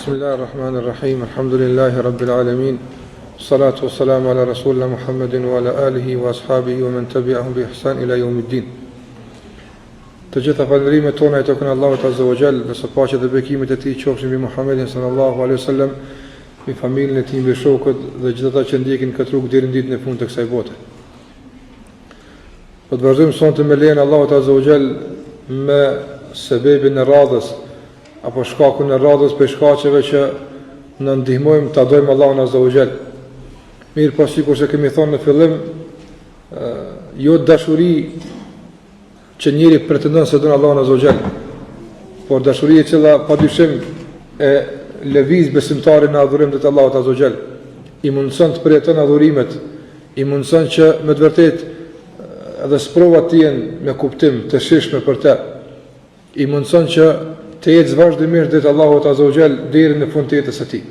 Bismillahirrahmanirrahim. Alhamdulillahi rabbil alamin. Salatu wassalamu ala rasulina Muhammedin wa ala alihi wa ashabihi wa man tabi'ahum bi ihsan ila yawmiddin. Të gjitha falënderimet tona i takojnë Allahut Azza wa Jall, dhe së paqja dhe bekimet e tij qofshin mbi Muhammedin sallallahu alaihi wasallam, mbi familjen e tij, mbi shokët dhe gjithë ata që ndjekin këtë rrugë deri në ditën e fundit të kësaj bote. Po të vazhdojmë sonte me lejen e Allahut Azza wa Jall me sebebin e radhës apo shkakun e radhës për shkaqeve që në ndihmojmë të adojmë Allahun Azza wa Jall. Mirë po, sikur se kemi thonë në fillim, jo dashuri që njëri pretendon se don Allahun Azza wa Jall, por dashuri e cila padyshim e lëviz besimtarin në adhurim të Allahut Azza wa Jall, i mundson të përjeton adhurimet, i mundson që me të vërtetë edhe sprovat të jenë me kuptim të shishme për të, i mundson që të jetë vazhdimisht drejt Allahut Azza wa Jall deri në fund të jetës së tij.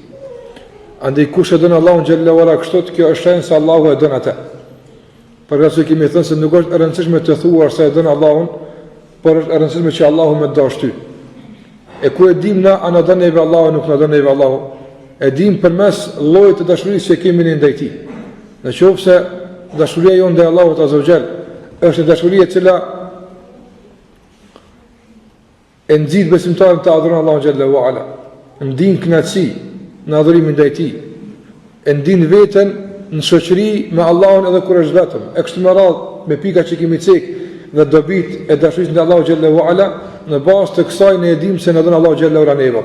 Andaj kush e don Allahun xhallahu ala kështu, kjo është shenjë se Allahu e don atë. Përveç se kemi thënë se nuk është e rëndësishme të thuar se e don Allahun, por është e rëndësishme që Allahu më dash ty. E ku e dim na a na don neve Allahu, nuk na don neve Allahu? E dim përmes llojit të dashurisë që kemi ne ndaj tij. Nëse dashuria jonë ndaj Allahut Azza wa Jall është dashuria e cila e nxit besimtarin të adhuron Allahun xhallahu ala, ndin kënaqësi në adhurimin ndaj tij, e ndin veten në shoqëri me Allahun edhe kur është vetëm. E kështu me radhë me pika që kemi cek dhe dobit e dashurisë ndaj Allahut xhallahu ala, në bazë të kësaj ne e dim se na don Allahu xhallahu ala neve.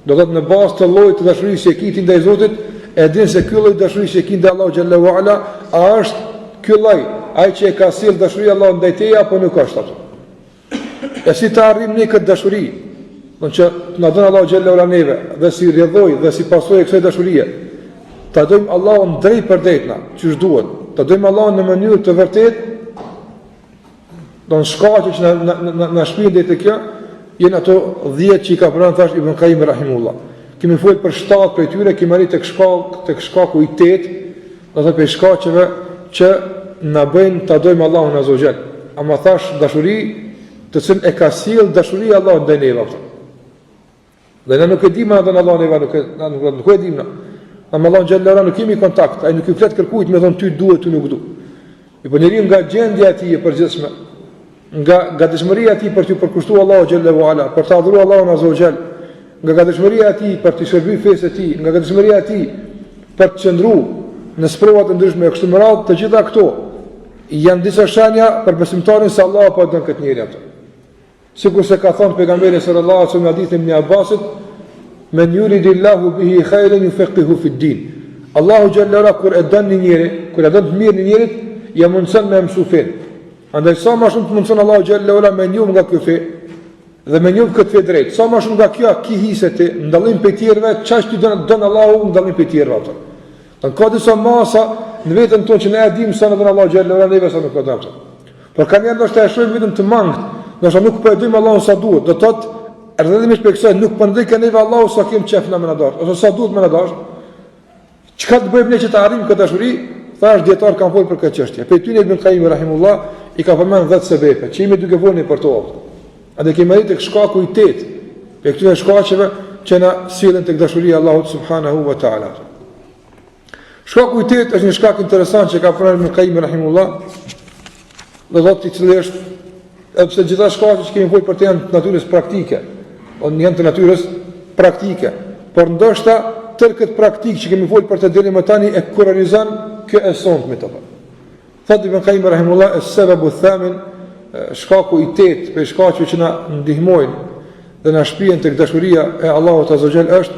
Do të thotë në bazë të llojit të dashurisë që kiti ndaj Zotit, e din se ky lloj dashurisë që kiti ndaj Allahut xhallahu ala, a është ky lloj ai që e ka sill dashuria Allahut ndaj teja apo nuk është atë? E si të arrim ne këtë dashuri, që na don Allahu xhallahu ala neve, dhe si rrjedhoj dhe si pasojë e kësaj dashurie, ta dojmë Allahun drejt për drejt na, ç'është duhet. Ta dojmë Allahun në mënyrë të vërtetë, don shkaqe që na shpinë drejt të kjo, janë ato 10 që i ka pranë thash Ibn Qayyim rahimullah. Kemi folur për 7 prej tyre, kemi arrit tek shkaku i 8, do të thotë për shkaqeve që na bëjnë ta dojmë Allahun azza wa jall. Ama thash dashuri të cilën e ka sjell dashuria Allahut ndaj neve. Dhe ne nuk e dimë atë Allahun neve, nuk e dimë. Ama Allahu xhallahu nuk kemi kontakt, ai nuk i flet kërkujt me thon ty duhet, ty nuk du. I po njeriu nga gjendja e tij e përgjithshme, nga dëshmëria e tij për të përkushtuar Allahu xhallahu ala, për të adhuruar Allahun azza wa jall, nga dëshmëria e tij për të shërbyer fesë e tij, nga dëshmëria e tij për të qëndruar në sprova të ndryshme kështu me radhë, të gjitha këto janë disa shenja për besimtarin se Allahu po don këtë njeri atë. Sikur se ka thënë pejgamberi sallallahu alaihi wasallam në hadithin e Ibn Abbasit, men yuridillahu bihi khairan yufaqihu fi din. Allahu xhallahu kur e don një njeri, kur e don të mirë një njerit, ja mundson me mësu fen. Andaj sa më shumë të mundson Allahu xhallahu me njëu nga ky fe dhe me njëu këtë fe drejt. Sa më shumë nga kjo ki hisete, ndallim pe tjerëve, çfarë ti don Allahu, ndallim pe tjerëve ato. Ka disa masa në vetën tonë që ne e dim sa në don Allahu xhallahu neve sa nuk e dim. Por kanë janë ndoshta e shohim vetëm të mangët, ndoshta nuk po e dim Allahun sa duhet. Do thotë rrëdhënimisht për kësaj nuk po ndej kanë Allahu sa kem çef na më na dash, ose sa duhet më na dash. Çka të bëjmë ne që të arrijmë këtë dashuri? Thash dietar kanë folur për këtë çështje. Pe ty Ibn Qayyim rahimullah i ka përmendur 10 sebepe, që jemi duke vënë për to. A dhe kemi arritur tek shkaku i 8, pe këtyre shkaqeve që na sillen tek dashuria e Allahut subhanahu wa taala. Shkaku i 8 është një shkak interesant që ka përmendur Ibn Qayyim rahimullah. Do të thotë i cili është, sepse gjitha shkaqet që kemi folur për të janë të natyrës praktike, janë të natyrës praktike, por ndoshta tërë këtë praktikë që kemi folur për të deri më tani e kurrizon kjo e sondme të parë. Thotë Ibn Qayyim rahimullah, as-sababu ath-thamin, shkaku i 8 për shkaqeve që na ndihmojnë dhe na shpihen tek dashuria e Allahut azza wa jall është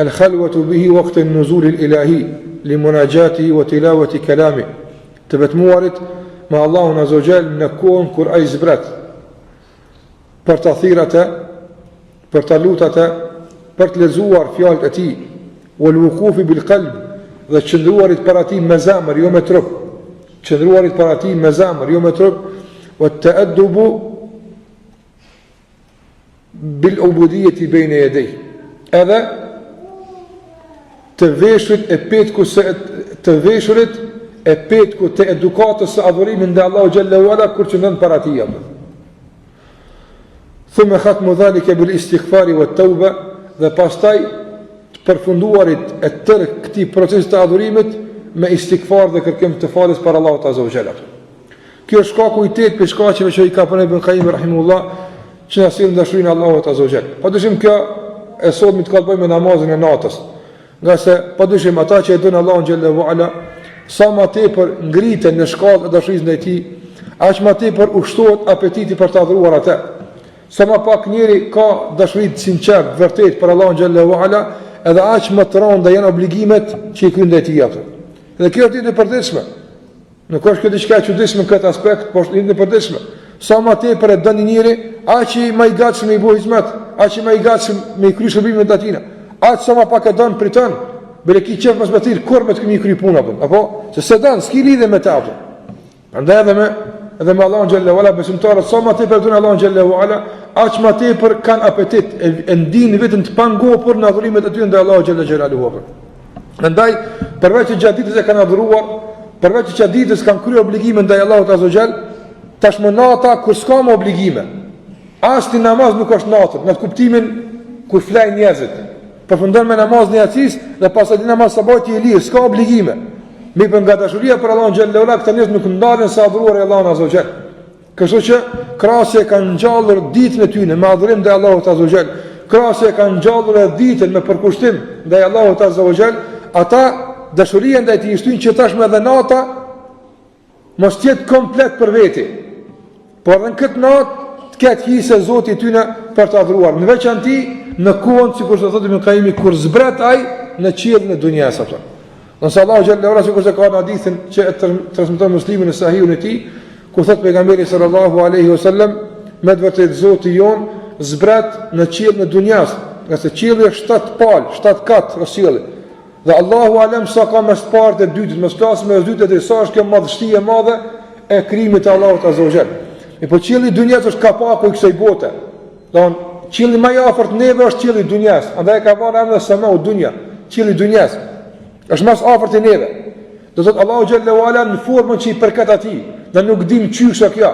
al-khalwatu bihi waqt an-nuzul al-ilahi li munajatihi wa tilawati kalami. Të vetmuarit me Allahun azza wa jall në kohën kur ai zbret për të thirrë atë, për të lutur atë, për të lexuar fjalët e tij, wal wuqufi bil qalb, dhe qëndruarit para tij me zemër, jo me trup. Qëndruarit para tij me zemër, jo me trup, wa ta'addubu bil ubudiyati bayna yaday. Edhe të veshurit e petku të edukatës së adhurimit ndaj Allahu xhallahu ala kur qëndron para tij. Thumë khatmu dhalike bil istighfari wa tauba, dhe pastaj të përfunduarit e tërë këtij procesi të adhurimit me istikfar dhe kërkim të falës për Allahut azza wa jalla. Kjo është shkaku i tetë për shkaqeve që i ka përmendur Ibn Qayyim rahimahullah, që na sjell dashurinë e Allahut azza wa jalla. Padyshim kjo e sotme të ka të bëjë me namazin e natës. Nga se padyshim ata që e dojnë Allahun xhallahu ala, sa më tepër ngriten në shkallë e dashurisë ndaj tij, aq më tepër ushtohet apetiti për të adhuruar atë. Sa më pak njëri ka dashuri të sinqertë, vërtet për Allahun xhallahu ala, edhe aq më të rënda janë obligimet që i kryen ndaj tij atë. Dhe kjo është e përditshme. Nuk është kjo diçka e çuditshme në këtë aspekt, por është e përditshme. Sa më tepër e dëni njëri, aq i më i gatshëm i bëj hizmet, aq i më i gatshëm me kry shërbimet e tij. Aq sa më pak e don priton, bile ki qef mos më thirr kur me të kemi kry punën apo se s'dan, s'ki lidhje me ta apo. Prandaj edhe me Allahun xhallahu ala besimtarët sa më tepër don Allahun xhallahu ala, aq më tepër kanë apetit e ndin vetëm të pangopur në adhurimet e tyre ndaj Allahut xhallahu xhelaluhu. Prandaj përveç që gjatë ditës e kanë adhuruar, përveç që gjatë ditës kanë kryer obligime ndaj Allahut azza xhel, tashmë nata kur s'ka më obligime. As ti namaz nuk është natën, në kuptimin kur flajnë njerëzit. Përfundon me namazin e yatsis dhe pastaj namaz sabahit i lirë, s'ka obligime. Me për nga dashuria për Allahun xhallahu ala, këta njerëz nuk ndalen se adhuruar Allahun azza xhel. Kështu që krahasë kanë ngjallur ditën e tyre me adhurim ndaj Allahut azza xhel. Krahasë kanë ngjallur ditën me përkushtim ndaj Allahut azza xhel. Ata dashuria ndaj tij shtyn që tashmë edhe nata mos jetë komplet për veti. Por edhe në këtë natë të ketë hise Zoti i tyre për të adhuruar. Në veçanti në kohën sikur të thotë Ibn Qayyim kur zbret ai në qiellin e dunjas apo. Nëse Allahu xhallahu ala sikur se ka në hadithin që e transmeton Muslimi në Sahihun e tij, ku thotë pejgamberi sallallahu alaihi wasallam, me të vërtetë Zoti jon zbret në qiellin e dunjas, nga se qielli është 7 palë, 7 kat rrosielli. Dhe Allahu alem sa ka mes parë e dytës, mes klasës mes dytës dhe sa është kjo madhështia e madhe e krijimit të Allahut azza wa jall. Po qielli i dunjas është kapaku i kësaj bote. Don qielli më i afërt neve është qielli i dunjas. Andaj ka vënë emrin Sama u Dunya, qielli i dunjas. Është më i afërt i neve. Do thotë Allahu xhallahu ala në formën që i përket atij. Ne nuk dim çysh është kjo.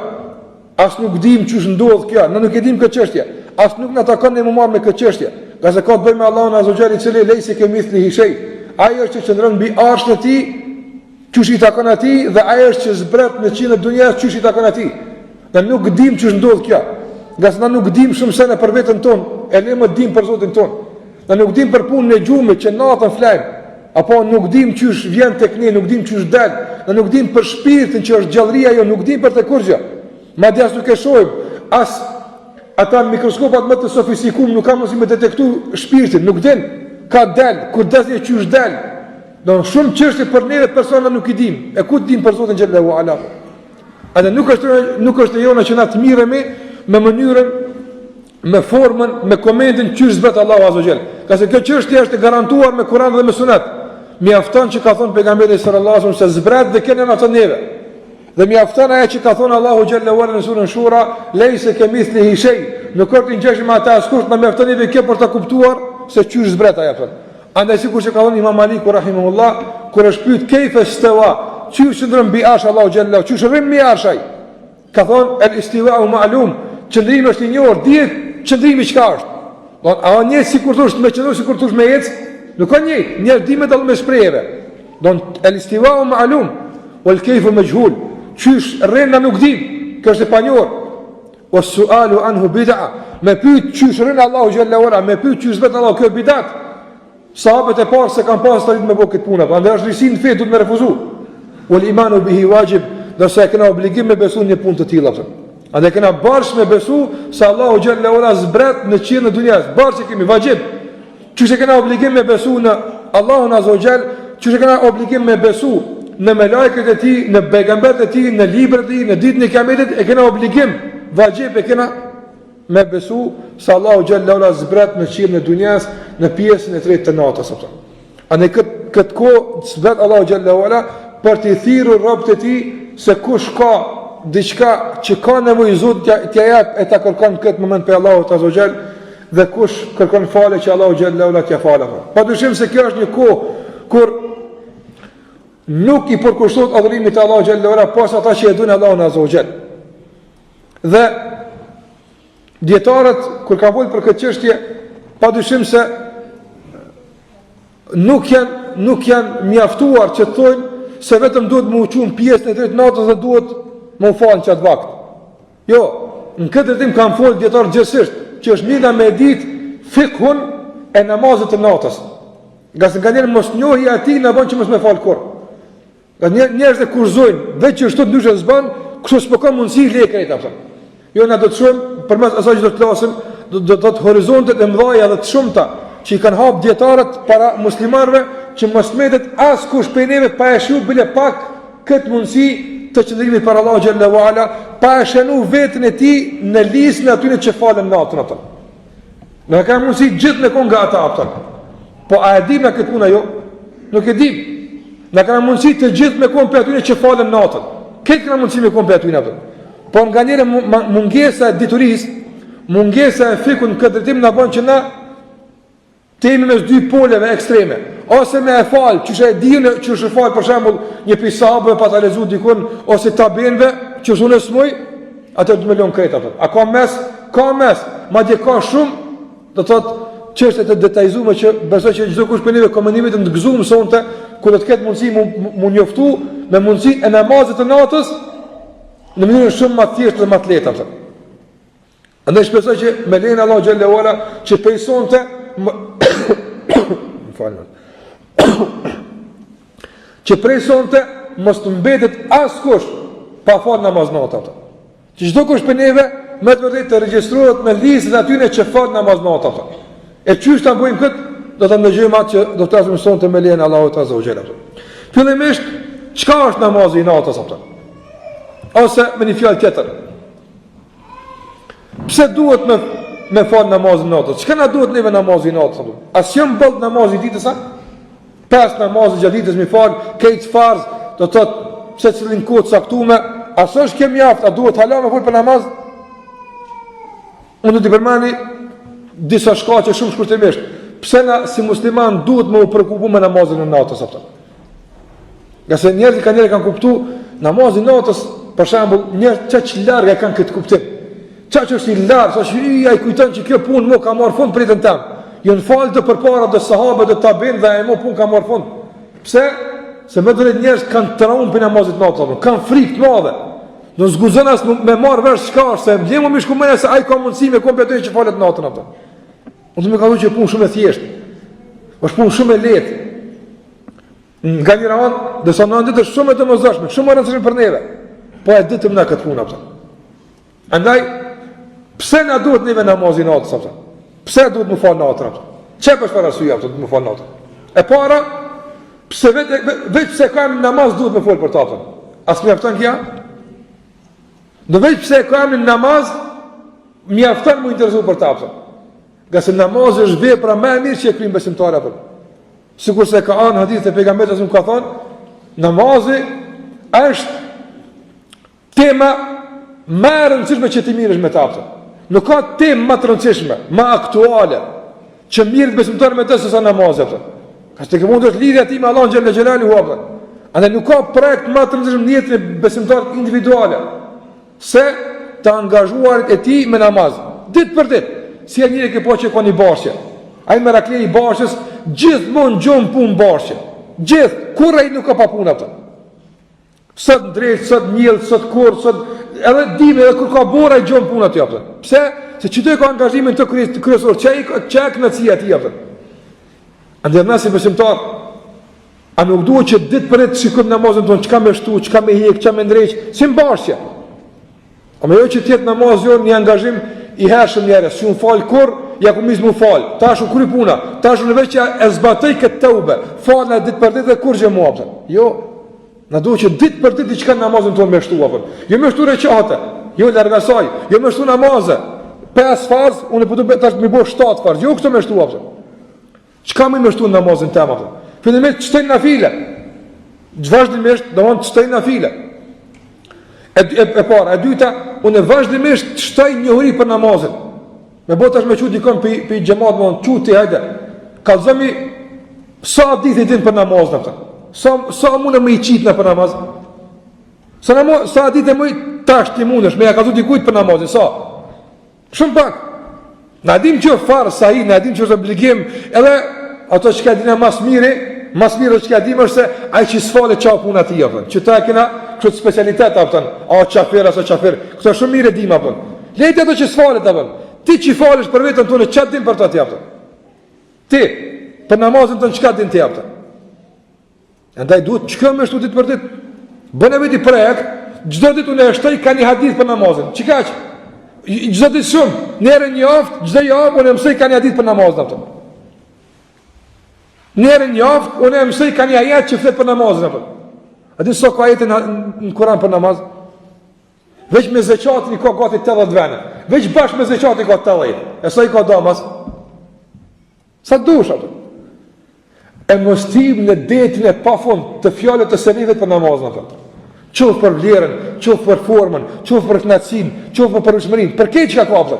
As nuk dim çysh ndodh kjo. Ne nuk e dim këtë çështje. As nuk na takon ne më marr me këtë çështje. Qase ka të bëjë me Allahun azza wa jall i cili lejse kemithlihi shay. Ai është që qëndron mbi arshin e tij, çysh i takon atij, dhe ai është që zbret në qiellin e dunjas, çysh i takon atij. Ne nuk dim çysh ndodh kjo. Nga se ne nuk dim shumë se për veten tonë, e ne më dim për Zotin ton. Ne nuk dim për punën e gjumit që natën flajm, apo nuk dim çysh vjen tek ne, nuk dim çysh dal, ne nuk dim për shpirtin që është gjallëria jo, nuk dim për të kurrë. Madje as nuk e shohim, as ata mikroskopat më të sofistikuar nuk kanë mundësi me detektu shpirtin, nuk din ka dal, kur dasje çysh dal. Do shumë çështje për neve persona nuk i dim. E ku dim për Zotin xhallahu ala? Atë nuk është jona që na të mirëmi me mënyrën, me formën, me komentin çysh zbret Allahu azza xhel. Ka se kjo çështje është e garantuar me Kur'an dhe me Sunet. Mjafton që ka thënë pejgamberi sallallahu alaihi wasallam se zbret dhe kenen ato neve. Dhe mjafton ajo që ka thënë Allahu xhallahu ala në surën Shura, leysa kemithlihi shay. Nuk ka të ngjeshëm ata askush, na mjafton edhe kjo për ta kuptuar se çysh zbret ajo apo. Andaj sikur që ka thënë Imam Maliku rahimahullah, kur është pyet kayfa istawa, çysh ndron mbi arsh Allahu xhallahu, çysh rrim mbi arsh ai. Ka thënë el istiwa'u ma'lum, qëndrimi është i njohur, dihet qëndrimi çka është. Do a një sikur thosh me qendrë sikur thosh me ec, nuk ka një dimë dallë me shprehjeve. Do el istiwa'u ma'lum wal kayfu majhul, çysh rrena nuk dim, kjo është e panjohur. Was su'alu anhu bid'a, me pyet çysh rren Allahu xhallahu ala, me pyet çysh vet Allahu, kjo bidat. Sahabët e parë se kanë pasur tarit me bëkët puna, prandaj është risi në fe, duhet me refuzu. Wal imanu bihi wajib, do sa kena obligim me besu një punë të tilla. A dhe kena bërsh me besu se Allahu xhallahu ala zbret në qiellin e dunjas, bërsh kemi vajib. Çu kena obligim me besu në Allahun azza wa jall, çu kena obligim me besu në melekët e tij, në pejgamberët e tij, në librat e tij, në ditën e Kiametit, e kena obligim, vajib e kena me besu se Allahu xhallahu ala zbret në qiellin e dunjas në pjesën e tretë të natës apo. A ne këtë kohë zbret Allahu xhallahu ala për të thirrur robët e tij se kush ka diçka që ka nevojë Zoti t'ia jap e ta kërkon këtë moment për Allahut azza wa jall, dhe kush kërkon falë që Allahu xhallahu ala t'ia falë. Padyshim se kjo është një kohë kur nuk i përkushtohet adhurimi te Allahu xhallahu ala pas ata që e duan Allahun azza wa jall. Dhe dietarët kur kanë folur për këtë çështje, padyshim se nuk janë mjaftuar që të thojnë se vetëm duhet më uqunë pjesën e tretë natës dhe duhet më falë në qatë vakt. Jo, në këtë rritim kanë folë djetarë gjësisht, që është mirë me ditë fikhun e namazit të natës. Nga se nga njerë mos njohi ati në banë që mos me falë kur. Nga njerës dhe kurzojnë, dhe që është të ndyshe zbanë, kështu s'po ka mundësi le krejta. Jo, na do të shumë, për mes asaj që do të klasim, do të horizontet e mdhaja dhe të shumëta, që i kanë hapë djetarët para muslimarve, që mos metet as kush prej neve pa e shiu bile pak këtë mundësi të qëndrimit para Allahu xhallahu ala, pa e shenu vetën e tij në listën e atyre që falen natën atë. Në ka mundësi gjithë me kon nga ata atë. Po a e dim na këtë punë jo? Nuk e dim. Na ka mundësi të gjithë me kon për atyre që falen natën. Këtë ka mundësi me kon për atyre atë. Po nga njëre mungesa e diturisë, mungesa e fikun në këtë drejtim na bën që na temi mes dy poleve ekstreme. Ose me e falë, që shë e dinë, që shë falë për shembull një pisabë pa ta lezu dikun, ose tabenve, që shë unë smoj, atër du me lonë krejta. A ka mes, ma dje ka shumë, do të thotë çështje të detajzume që besoj që çdo kush për neve komenimit të ndgëzuar sonte, ku do të ketë mundësi mu njoftu me mundësinë e namazit të natës në mënyrë shumë më të thjeshtë dhe më të lehtë. Andaj shpresoj që me lejen e Allahu xhallahu ala që pejsonte që prej sonte mos të mbetet askush pa fal namaz natën. Që çdo kush për neve me të vërtetë të regjistrohet me listën atyre që fal namaz natën. E çysh ta bëjmë këtë, do ta ndëgjojmë atë që do të tasim sonte me lejen e Allahut azza wa jalla. Fillimisht, çka është namazi i natës atë? Ose me një fjalë tjetër. Pse duhet me fal namazin natës? Çka na duhet neve namazi i natës? As jam boll namazi ditës sa? 5 namazë gjatë ditës mi fal, këtë farz, do të thotë pse cilin kohë caktuar, as është kjo mjaft, a duhet hala me fol për namaz? Unë do të përmani disa shkaqe shumë shkurtimisht. Pse na si musliman duhet me u shqetësu me namazin e natës atë? Gjasë njerëzit kanë kuptuar namazin e natës, për shembull, njerëz që larg e kanë këtë kuptim. Çfarë është i larg, sa ai kujton që kjo punë më ka marrë fund pritën tam. Jo në falë të përpara dhe sahabët dhe tabin dhe e mo pun ka marrë fund. Pse? Se me dhërit njerës kanë traumë për namazit natës, kanë frikë të madhe. Në zguzën asë me marrë vesh shka është, se më më shku mëne se aj ka mundësi me kompletoj që falet natën atë. Unë të me ka dhu që punë shumë e thjeshtë, është punë shumë e letë. Nga njëra anë, dhe sa në ditë është shumë e të mëzashme, shumë e rëndësishme për neve, po e ditëm na këtë punë atë. Andaj, pse na duhet neve namazin natës atë? Pse duhet më falë natën? Çe për çfarë arsye duhet më falë natën? E para, pse vetë pse kam namaz duhet më fol për ta. As mjafton kjo? Do vetë pse kam namaz mjafton më interesu për ta. Gjasë namazi është vepra më e mirë që e kryen besimtari atë. Sikur se ka anë hadith e pejgamberit që ka thënë, namazi është tema më e rëndësishme që ti mirësh me ta. Nuk ka temë më të rëndësishme, më aktuale, që mirë të besimtarë me të se sa namazet. Ka që të këmund është lidhja ti me Allah në gjellë gjelali huapë. Andë nuk ka projekt më të rëndësishme njëtë në besimtarët individuale, se të angazhuarit e ti me namaz. Ditë për ditë, si e njëri ke po që ka një bashkë. A i me rakle i bashkës, gjithë mund gjonë punë bashkë. Gjithë, kur e i nuk ka pa punë atë. Sot drejt, sot njëllë, sot kur, sot edhe dime, edhe kur ka bora i gjonë punë aty apëtë. Pse? Se që të ka angazhimin të kryesor, që e kënëtësia aty apëtë. Andër nësi besimtar, a nuk duhet që ditë për ditë shikojmë namazin tonë, çka me shtu, çka me hek, çka me ndreq, si mbashje. A me jo që tjetë namaz jo një angazhim i hershëm njëre, si unë falë kur, ja ku misë mu falë, ta është u kry puna, ta është në veç që e zbatëj këtë të ube, falë në ditë për ditë dhe kur gjë mua apëtë. Jo. Na duhet që ditë për ditë që kanë namazin tonë me shtu apër. Jo me shtu reqate, jo largasaj, jo me shtu namazë. 5 farz, unë e pëtu tash me bo 7 farz, jo kështu me shtu apër. Qka me shtu në namazin tem apër? Fillimisht qëtëjnë na file. Vazhdimisht, do mënë qëtëjnë na file. E para, e dyta, unë e vazhdimisht qëtëjnë njohuri për namazin. Me bo tash me qut dikon për i gjematë më në quti, hajde. Kalzëmi, sa ditë i din për namazin apër. Sa mune më i qitë në për namaz? Sa ditë e më i tash ti mundesh, me ja ka du dikujt për namazin, sa? Shumë pak. Na dim që farë sa i, na dim që është obligim, edhe ato që ka dinë mas mirë që ka dimë është se ai që s'falet çao puna ti apo. Që ta kena këtë specialitet apo, çafer aso çafer. Këto shumë mirë dim apo. Lejtë ato që s'falet apo. Ti që falesh për veten tonë çat din për ta ti apo. Ti për namazin tonë çka din ti apo. Andaj duhet çka më shtu ditë për ditë. Bëna vetë projekt, çdo ditë unë shtoj ka një hadith për namazin. Çikaç? Çdo ditë shumë, në një javë, çdo javë unë mësoj ka një hadith për namazin apo. Njerën javë, unë e mësoj ka një ajet që flet për namazin apo. A di sa ka ajete në Kur'an për namaz? Veç me zeqatin i ka gati 80 vene. Veç bashkë me zeqatin i ka 80. E sa i ka damas? Sa dush ato? E mos tim në detin e pa fund të fjallet të senifet për namazin apo. Qoftë për vlerën, qoftë për formën, qoftë për knatësin, qoftë për përshmërin, për këtë që ka kapëtë.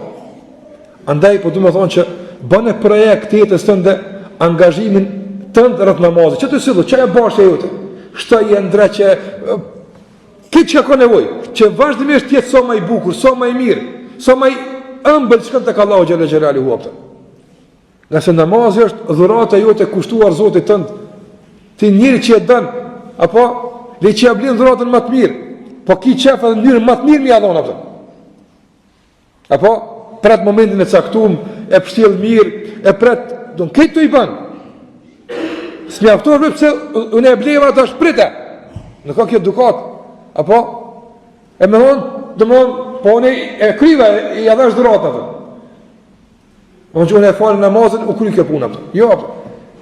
Andaj, po du me thonë që bëne projekt të jetës tënde angazhimin tëndë rrët namazit, që të sillu, që e bashkë e jote, shtoj e ndre që, këtë që ka nevoj, që vazhdimisht tjetë sa ma i bukur, sa ma i mirë, sa ma i ëmbël që kënë të ka Allahu Gjelle Gjellali huaptë. Nëse namazit është dhurata jote kushtuar Zotit tëndë, ti njëri që e dënë, apo, le që e blinë dhuratën më të mirë, po ki qefë edhe njërë më të mirë mi adhonë, apo, pret momentin e caktum, e pështjel mirë, e pret, do në këtë të i banë, s'mjaftohet me pëse unë e bleva të është prite, në ka kjo dukat, apo, e me thonë, dhe me thonë, po unë e kryve, i adhe është dhurat, apo, unë që unë e falë namazin, u kry kjo punë, apo, jo, apo,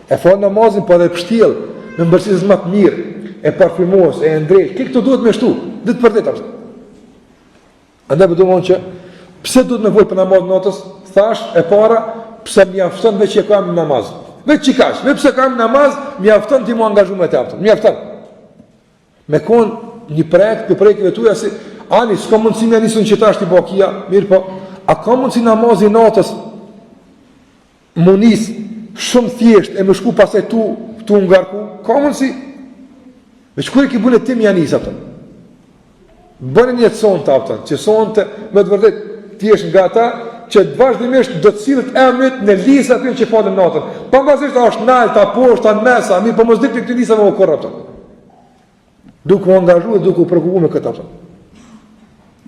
e falë namazin, po edhe pështjel, me mbërësisës më të mirë, e parfumos, e ndrejt, këtë duhet me shtu, ditë për ditë, andaj për du më që, pse duhet me folë për namaz natës, thash, e para, pse mjafton veç që kam namaz, veç që kash, veç pse kam namaz, mjafton ti mu angazhu me të aftën, mjafton, me konë një projekt, për projektive tuja, si, ani, s'ka mundësi me njësën që ta është i bakia, mirë po, a ka mundësi namazi natës, më njësë, shumë thjesht, e më shku pasaj tu ngarku, ka mundësi, veç kërë ki bune tim janis aftën, bënë një të sonë të aftën, që sonë të, me të vërdet, ti është nga ta, që të vazhdimisht do të cilët emrit në lisa të që falem natën. Pa më basisht a është nalë, ta poshtë, ta në mesa, mirë, po mos dik për këtë lisa me më korra aftën. Duke më angazhu dhe duke më përkubu me këtë aftën.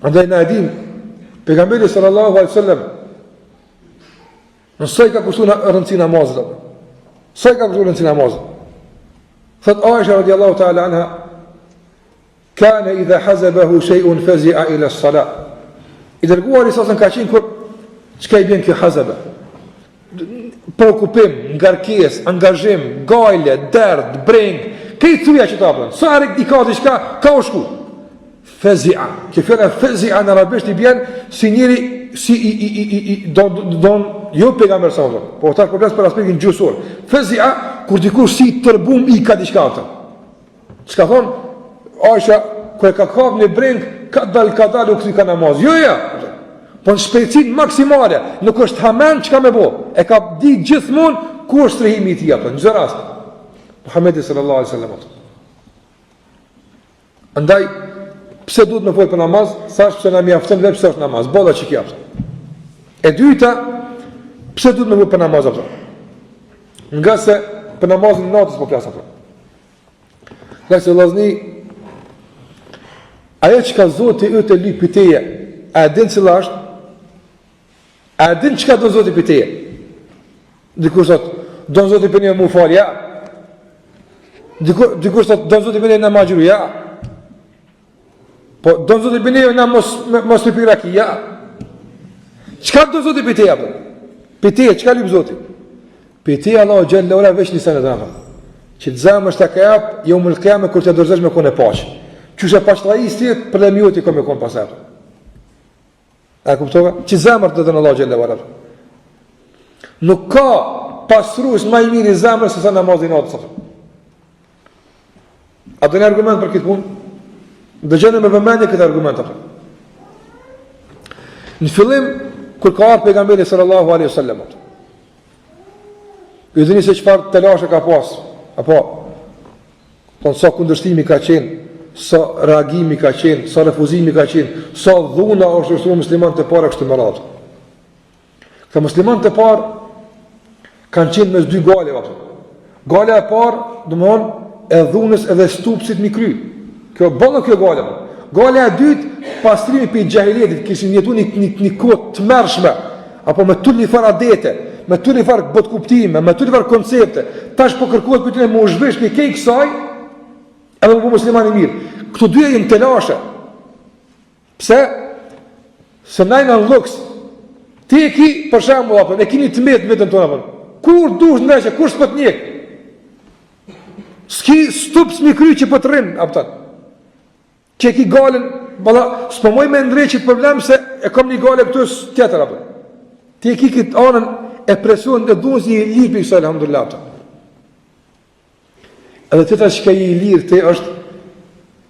Andaj na edhim, pejgamberi sallallahu alaihi wasallam, nësaj ka kushtu në rëndësi namazit aftën. Saj ka kushtu rëndësi namazit. Thët Aisha radiallahu ta'ala anha, kana idha hazabahu shay'un fazi'a ila s-salat. I dërguar i sasën ka qenë kur çka i bën kjo hazaba? Preokupim, ngarkes, angazhim, gajle, derd, breng, këtë thuja që ta apën. Sa arek di ka diçka, ka u shku. Fazi'a. Kjo fjala fazi'a në arabisht i bën si njëri si don jo pejgamber sa vonë. Po ta përplas për aspektin gjuhësor. Fazi'a kur dikush si tërbum i ka diçka atë. Çka thon? Aisha kur ka kap në breng ka dal u kthi ka namaz. Jo. Po në shpejtësin maksimale, nuk është hamen që ka me bo. E ka di gjithmonë ku është strehimi i tij apo në çdo rast. Muhamedi sallallahu alaihi wasallam. Andaj pse duhet me folë për namaz? Thash pse na mjafton vetë pse është namaz. Bolla që kjo. E dyta, pse duhet me folë për namaz apo? Nga se për namazin e natës po flas apo. Qase vllazni ajo që ka Zoti yt e lyp teje, a din cila është? A din që ka do Zoti për teje? Dikush thot, do Zoti për një mu falë, ja. Dikush thot, do Zoti për një në magjuru, ja. Po, do Zoti për një në mos të piraki, ja. Qëka do Zoti për teje? Për teje, qëka lyp Zoti? Për teje Allah gjellë ora veç një senet rafë. Që të zemë është të kajap, jo më lëkjame kër të dërzesh me kone pashë. Qështë e pashtë rajistit, për dhe mjoti ka me kone pasapë. A kuptova? Që zemër të dhe në Allah gjellë varar. Nuk ka pasrus ma i miri zemër se sa namazin atës. A do një argument për këtë punë? Dhe gjenë me vëmendje këtë argument. Në fillim, kër ka arë pejgamberi sallallahu alaihi wasallam, i dhini se qëfar të lashe ka pas, apo, tonë sa kundërshtimi ka qenë, sa reagimi ka qenë, sa refuzimi ka qenë, sa dhuna është ushtru musliman të parë kështë të mëratë. Këta musliman të parë kanë qenë mes dy gale, Gala e parë, domthon, e dhunës edhe stupsit mi kry. Kjo bolla kjo gala. Gala e dytë, pastrimi për xhahiletit, kishin jetuar një kohë të mërshme, apo me tulli fara adete, me tulli fara bot kuptime, me tulli fara koncepte. Tash po kërkohet për të më zhvesh ke kësaj, edhe po musliman i mirë. Këto dyja janë të lashe. Pse? Se najna në luks. Ti e ki, për shembull, apo e keni të metë vetën tonë apo. Kur dush ndeshje, kur s'po të njeh. Ski stup s'mi kry që po të rrin, apo. Që ki galen, balla, s'po moj me ndreqit problem se e kam një gale këtu tjetër apo. Ti e ki këtë anën e presion e dhunës i lipi kësaj alhamdulillah. Edhe tjetra që ka i lirë te është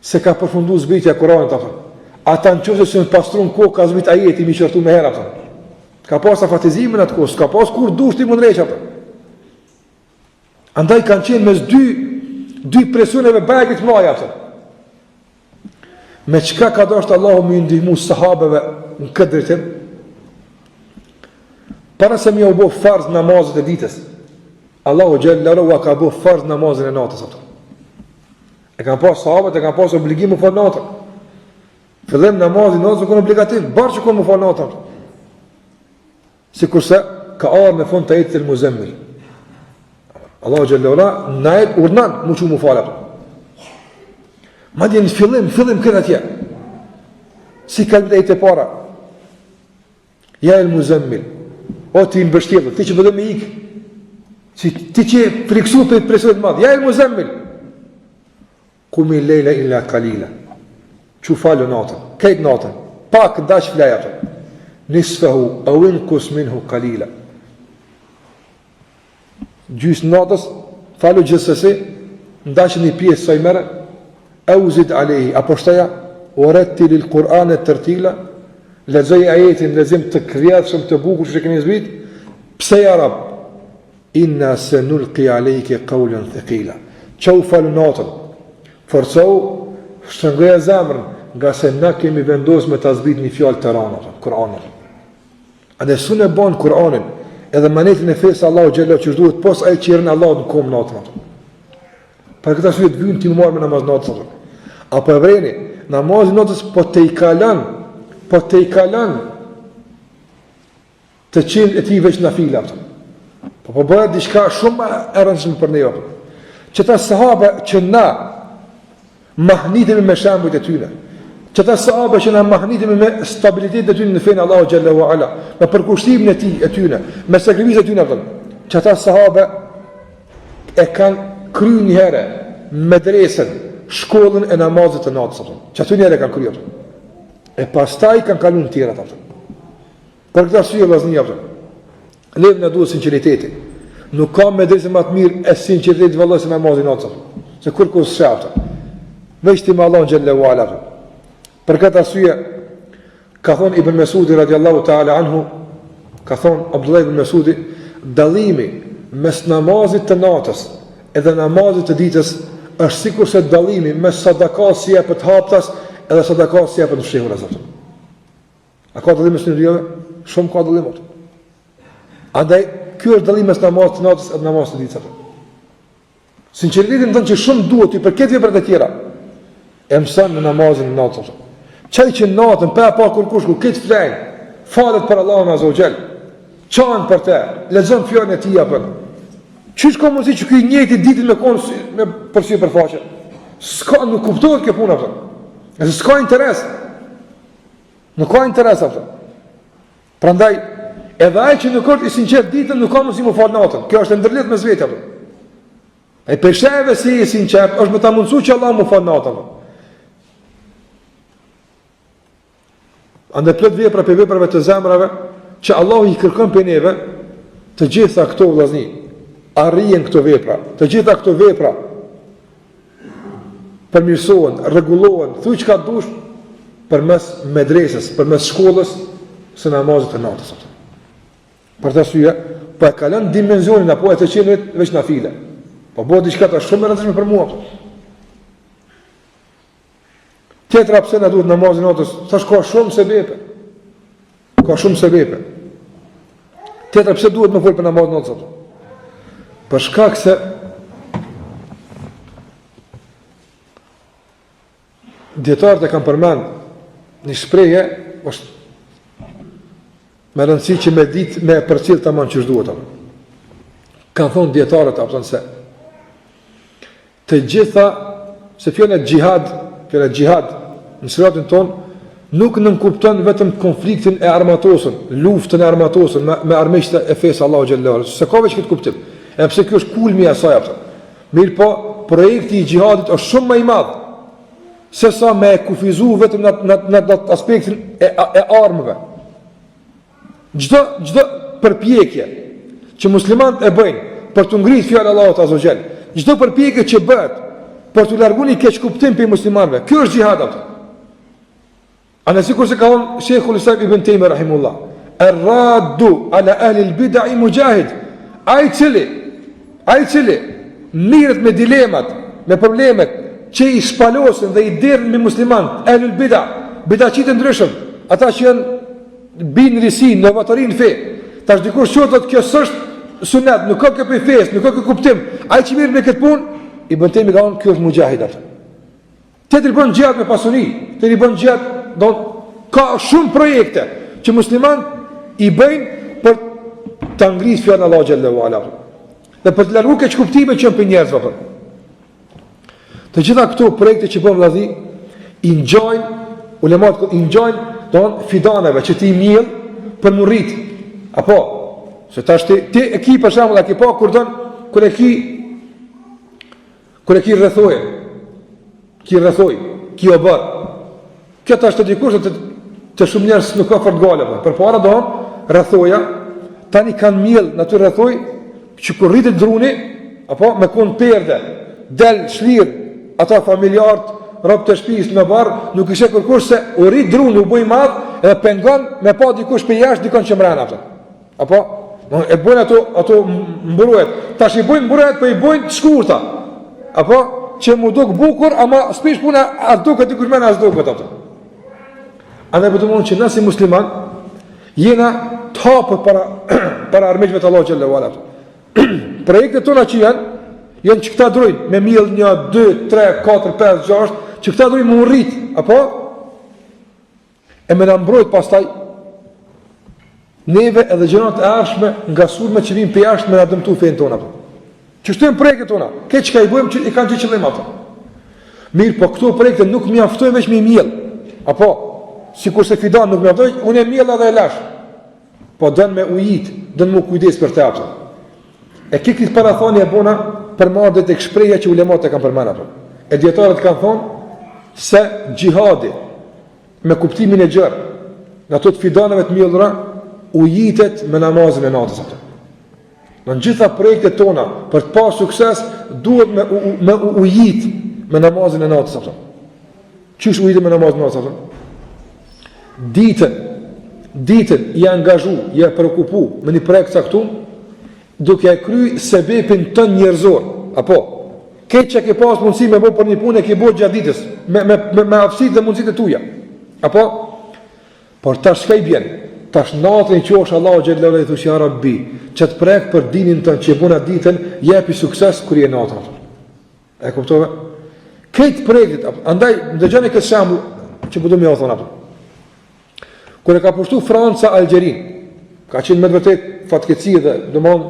se ka përfundu zbritja Kuranit apo. Ata në qëse se në pastrun kohë ka zbrit ajeti mi qërtu me hera apo. Ka pas afatizimin atë kohë, s'ka pas kur dush ti mund req apo. Andaj kanë qenë mes dy presioneve bagit mlaja apo. Me qka ka dashtë Allahu më ndihmu sahabeve në këtë drejtim? Para se mi u bo farz namazet e ditës, Allahu Gjellaru ka bo farz namazin e natës ato. E kanë pas sahabët, e kanë pas obligim më falë natën. Fillim namazin natës kënë obligativ, barë që kënë më falë natën. Si kurse ka arë në fund të ajetit el Muzammil. Allahu Gjellaru në ajet urnan mu që më falë ato. Ma dje në fillim këtë atje. Si kalbit e të para. Ja el Muzammil. O ti mbështjellë, ti që vëdhe me ikë. Ti që friksu për presionet madhë. Ja el Muzammil. Kumi lejla illa kalila. Që falu natën. Kejt natën. Pak dash flaja të. Nisfehu, awin kus minhu kalila. Gjysë natës, falu gjithësësi, ndashë një pjesë saj mere, auzid alehi, apo shtaja, o retti lil Kur'anet tërtila, lezoj ajetin, lezim të krjadhshëm të bukur që keni zbrit, pse ja rab, inna se nulqi alejke kaulën thekila. Qau falu natën, forcohu, shtrëngoja zemrën, nga se na kemi vendos me të zbrit një fjallë të ranët, Kur'anët. A dhe sun e banë Kur'anin, edhe manetin e fesë Allahu Gjellar që shduhet pos a i qirën Allahu në komë natën. Për këta sujet vynë ti më marrë me namaz natës. Apo e vreni, namazin natës po te i kalan të qenë e ti veç në fila. Po bëhet diçka shumë e rëndësishme për ne. Që ta sahabe që na mahnitemi me shembujt e tyre, që ta sahabe që na mahnitemi me stabilitet e tyre në fejnë Allahu Gjallahu Ala, me përkushtimin e ti e tyre, me sakrificën e tyre, që ta sahabe e kanë kry një herë medresën, shkollën e namazit të natës, që aty një herë e kanë kryur. E pastaj kanë kalun tjera të. Për këta arsye vllazni, levë në duhet sinceriteti. Nuk ka medresën më të mirë e sinceriteti vëllai se namazin natës. Se kur kus shaftë. Veç ti me Allahun xhallahu ala. Për këtë arsye ka thonë Ibn Mesudi radiallahu ta'ala anhu, ka thonë Abdullah ibn Mesudi, dallimi mes namazit të natës edhe namazit të ditës është sikur se dallimi mes sadakas si jepet haptas edhe sadakas si jepet në fshehura zot. A ka dallim mes njërive? Shumë ka dallim. Andaj ky është dallimi mes namazit të natës edhe namazit të ditës. Sinqeritetin tonë që shumë duhet i përket veprat e tjera. E mëson në namazin e natës. Çaj që natën pa kurkush ku këtë flajn, falet për Allahun azza wa jall. Çan për të, lexon fjalën e tij apo. Çish ka mundësi që ky njëjti ditën me kon me përsi për faqe. S'ka, nuk kuptohet kjo puna apo. Nëse s'ka interes. Nuk ka interes apo. Prandaj edhe ai që nuk është i sinqert ditën nuk ka mundësi më fal natën. Kjo është ndërlidh me vetë apo. Ai përsheve si i sinqert është me ta mundsu që Allah më fal natën. Andë plot vepra për veprave të zemrave që Allahu i kërkon për neve, të gjitha këto vllazni arrijen këto vepra, të gjitha këto vepra përmirësohen, rregullohen, thuaj çka dush përmes medresës, përmes shkollës së namazit të natës. Për të arsye, po e kalon dimensionin apo e të qenit veç nafile. Po bëhet diçka të shumë e rëndësishme për mua. Tjetra pse na duhet namazin natës, thash ka shumë sebepe. Ka shumë sebepe. Tjetra pse duhet më fol për namazin natës. Për shkak se dietarët e kanë përmend një shprehje është me rëndësi që me ditë me përcjell tamam ç'është duhet apo. Kanë thonë dietarët apo se të gjitha se fjala xhihad në shëratin tonë nuk nënkupton vetëm konfliktin e armatosur, luftën e armatosur me armiqtë e fesë Allahu xhallahu, se ka veç këtë kuptim. E pse kjo është kulmi i asaj apo. Mirë po, projekti i xhihadit është shumë më i madh se sa me kufizu vetëm në aspektin e armëve. Çdo përpjekje që muslimanët e bëjnë për të ngritur fjalën e Allahut azza xhall, çdo përpjekje që bëhet për të larguar një keq kuptim për muslimanëve, ky është xhihad apo. Ana sikur se ka thonë Sheikhul Islam Ibn Taymiyyah rahimullah, ar-raddu ala ahli al-bid'ah mujahid. Ai cili mirët me dilemat, me problemet që i shpalosin dhe i derën me musliman, ahli al-bid'ah, bid'açitë ndryshëm, ata që janë bin risi, novatorin fe. Tash dikush thotë kjo s'është sunet, nuk ka këtë fesë, nuk ka këtë kuptim. Ai që mirë me këtë punë, Ibn Taymiyyah ka thonë kjo është mujahid atë. Te i bën gjat me pasuni, te i bën gjat. Ka shumë projekte që musliman i bëjnë për të ngrisë fjalën e Allahut xhallahu ala dhe për të larguar keq kuptime që janë për njerëzve. Të gjitha këto projekte që bëjmë vëllazë i ngjojnë ulemat, i ngjojnë fidaneve që ti miell për murrit. Apo se tash ti e ki për shembull a ke pa kur e ki rrethoje. Ki o bërë. Kjo tash të dikush të shumë njerëz nuk ka fort gale. Përpara rrethoja tani kanë miell në aty rrethoj që kur rritet druni apo me kon perde, del shlirë ata familjarët, rob të shtëpisë me barr, nuk ishte kërkosh se u rrit druni u bë i madh edhe pengon me pa dikush për jashtë dikon që mbrana atë. Apo e bën ato mbruhet. Tash i bën mbruhet, po i bën të shkurta. Apo që mu duk bukur, ama s'pish puna as duket dikush më as duket ato. Andaj po të mund që nësi musliman jena të hapët para armiqve të Allah xhallahu ala. Projektet tona që janë që këta drujnë me miell 1, 2, 3, 4, 5, 6 që këta drujnë më rrit, apo e me në mbrojt pastaj neve edhe gjërat e arshme nga sulme që vinë për jashtë me në dëmtu fejnë tona. Që shtojnë projektet tona, këtë që ka i bëjmë që i kanë gjithë qëllim ato. Mirë, po këto projekte nuk mi aftojnë veç me miell, apo si kurse fidan nuk me aftojnë, unë e miell edhe e lash, po dënë me ujit, dënë mu kujdes për te apëtë. E këtë parathoni e bona për marrë dhe të këshpreja që ulemat e kanë përmena për. E djetarët kanë thonë se gjihadi me kuptimin e gjërë në ato të fidanëve të mjellëra ujitet me namazin e natës ato. Në gjitha projekte tona për të pasur sukses duhet me ujit me namazin e natës ato. Qysh ujitet me namazin e natës ato? Ditën i angazhu, i preokupu me një projekt caktuar duke e kry sebepin të njerëzor, apo këtë që ke pas mundësi me bo për një punë e ke bo gjatë ditës me aftësit dhe mundësit e tuja, apo por tash shka i bjen tash natën i qosh Allahu xhallahu dhe i thush ja Rabbi që të prek për dinin tënë që e buna ditën jepi sukses kër i e natën e kuptove këtë projektit, andaj ndëgjani këtë shambull që përdo me o thonë kër e ka pushtu Franca Algjerin ka qenë me të vërtet fatkeci dhe dëmon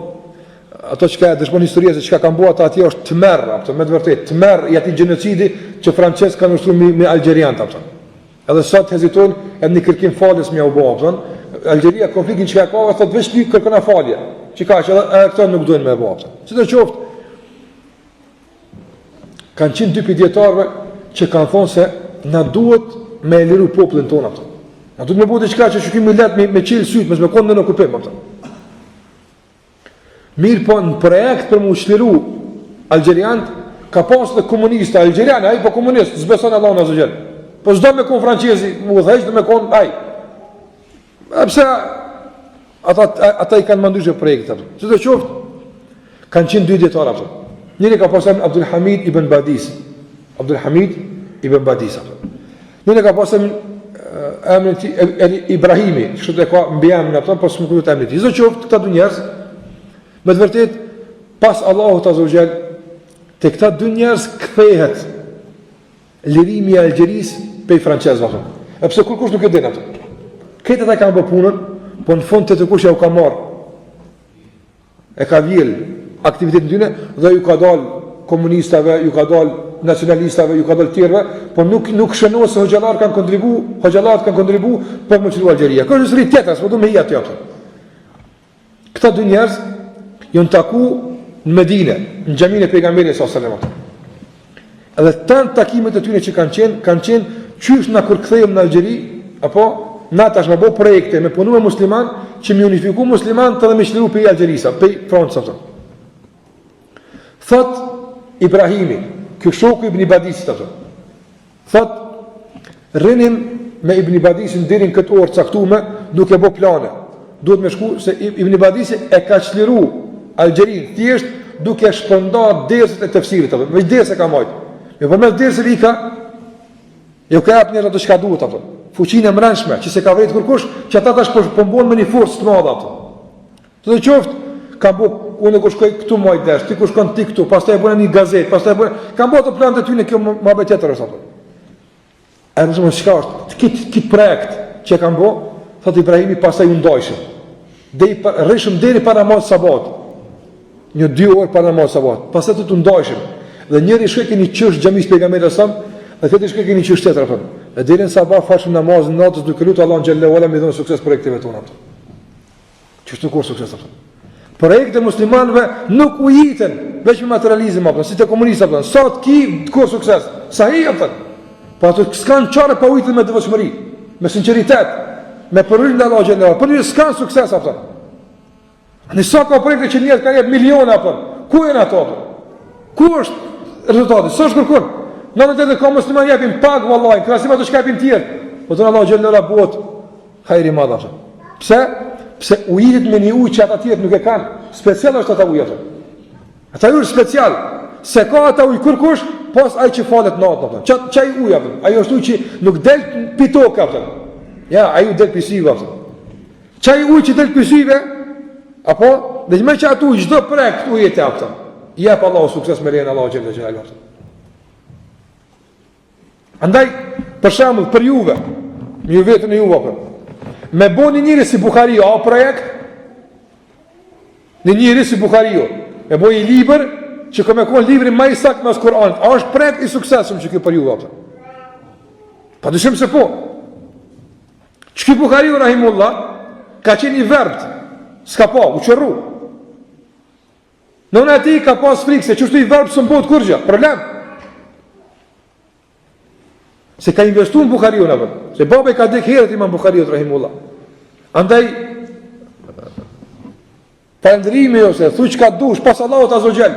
ato që ka dëshmon historia se që ka kanë bua ata atje është të merë, me të vërtet, të merë i ati genocidi që Francesë kanë ushtru me Algjeriantë. Edhe sot hezitojnë edhe një kërkim faljes me u bua. Algjeria, konfliktin që ka thot veç një kërkona falje, që ka që edhe këto nuk dojnë me bua. Që të qoftë, kanë qenë dy djetarëve që kanë thonë se na duhet me e liru popullin tonë. Na duhet me bua diçka që shukimi let me qilë sytë, me konë në okupim. Mirë po në projekt për mu shliru Algjeriant ka pasë dhe komunista Algjeriane, aji po komunist, zbeson Allah në zëgjel po zdo me konë franqezi mu dhejsh dhe me konë aji epse ata i kanë mandushe projektet që të qoftë kanë qenë dy djetarë njëri ka pasë Abdul Hamid ibn Badis njëri ka pasë Ibrahimi që të ka mbi emrin po së më kujtë emrin që të qoftë këta du njerës me të vërtet, pas Allahut Azza wa Jall, te këta dy njerëz kthehet lirimi i Algjerisë prej francezëve. E pse kur kush nuk e din atë. Këtë ata kanë bërë punën, po në fund të kush ja u ka marr. E ka vjell aktivitetin tyne dhe ju ka dal komunistave, ju ka dal nacionalistave, ju ka dal tjerëve, po nuk shënohet se hoxhallar kanë kontribu për më çliu Algjeria. Kjo është histori tjetër, s'po do me jetë atë. Këta dy njerëz janë taku në Medinë, në xhamin e pejgamberit sallallahu alajhi wasallam. Edhe tan takimet e tyre që kanë qenë qysh na kur kthehëm në Algjeri, apo na tash më bë projekte me punuar musliman që më unifiku musliman të dhe me çliu pe Algjerisa, pe Francës. Thot Ibrahimi, ky shoku Ibn Badis ato. Thot rrinim me Ibn Badisin deri në këtë orë caktuar, duke bë plane. Duhet me shku se Ibn Badisi e ka çliru Algjerin thjesht duke shpërndar derset e tefsirit ato. Me derse ka marrë. Me përmes derseve i ka jo ka hap njerëz ato çka duhet ato. Fuqinë e mbrëmshme që se ka vret kurkush, që ata tash po mbon me një forcë të madhe ato. Të qoftë ka bu unë kur shkoj këtu më ders, ti kur shkon ti këtu, pastaj bën një gazetë, pastaj bën ka bërë ato plante ty në kjo më bëj tjetër ato. A do të mos shkart, kit projekt që kanë bë, thot Ibrahimi pastaj u ndajshëm. Deri rrishëm deri para namaz sabat. Një 2 orë para namaz sabat. Pastaj të ndajshëm. Dhe njëri shkoi keni çësh xhamis pejgamberit sa, dhe tjetri shkoi keni çësh tjetër apo. Dhe deri në sabat fashëm namazin natës duke lutur Allahun xhallahu ala me dhënë sukses projekteve tona ato. Çështë kur sukses ato. Projekte muslimanëve nuk u jiten veç me materializëm apo si te komunista apo. Sot ki kur sukses. Sa hi apo. Po ato s'kan çfarë pa ujtë me devotshmëri, me sinqeritet, me përryshje ndaj Allahut xhallahu. Po nuk s'kan sukses ato. Në sa ka projekte që njerëz kanë jep miliona apo. Ku janë ato? Ku është rezultati? Sa është kërkon? Në vetë të komo musliman japin pag vallahi, krahasim ato që japin tjerë. Po don Allahu xhallahu buot hajri madh ato. Pse? Pse ujit me një ujë që ata tjerë nuk e kanë. Special është ata ujë ato. Ata ujë special. Se ka ata ujë kërkush, pas ai që falet natën ato. Çaj ujë ato. Ai është ujë që nuk del pitok ato. Ja, ai del pisive ato. Çaj ujë që del pisive, apo dhe më që atu çdo projekt ujë të ato. Jep Allahu sukses me lenin Allahu xhallahu xhallahu. Andaj për shembull për juve, ju vetën e juve apo me boni njëri si Bukhariu, a projekt? Në njëri si Bukhariu, me boni libër, që ka me konë libri ma i sakt mas Kur'anit, a është projekt i suksesëm që kjo për ju ato? Pa dyshim se po. Që kjo Bukhariu, rahimullah, ka qenë i verbët, s'ka pa, u qërru. Në unë ati ka pas frikë, se qështu i verbë së mbot kurgja, problem. Se ka investu në Bukhariu në vërë, se babe ka dek herët imam Bukhariu, rahimullah. Andaj, falëndrimi ose thuj që ka dush, pas Allahut Azogjel,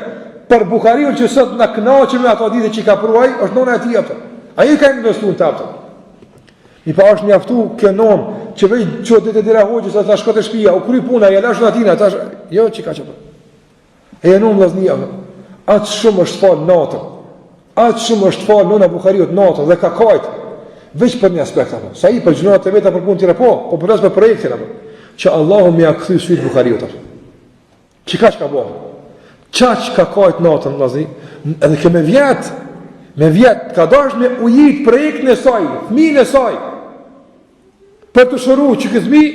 për Bukhariu që sot në knaqë me ato dite që ka pruaj, është nona e ti ato. Aji ka investu në të ato. I pa është njaftu kjo nonë, që vej që të dira hoqës, ta shko të shpia, u kry puna, i alash në atina, ta shko, jo që ka që për. E jenon vlasnia, atë shumë është falë natën. Atë shumë është falë nëna Bukhariut natën dhe ka kajtë, veç për një aspekt apo. Sa i për gjunat e veta për punë tjera po përres për projektin apo. Që Allahu më ja kthy syt Bukhariut apo. Çka ka bëu? Çaq ka kajtë natën vllazni, edhe që me vjet ka dashur me ujit projektin e saj, fëmijën e saj. Për të shëruar që ky fëmijë,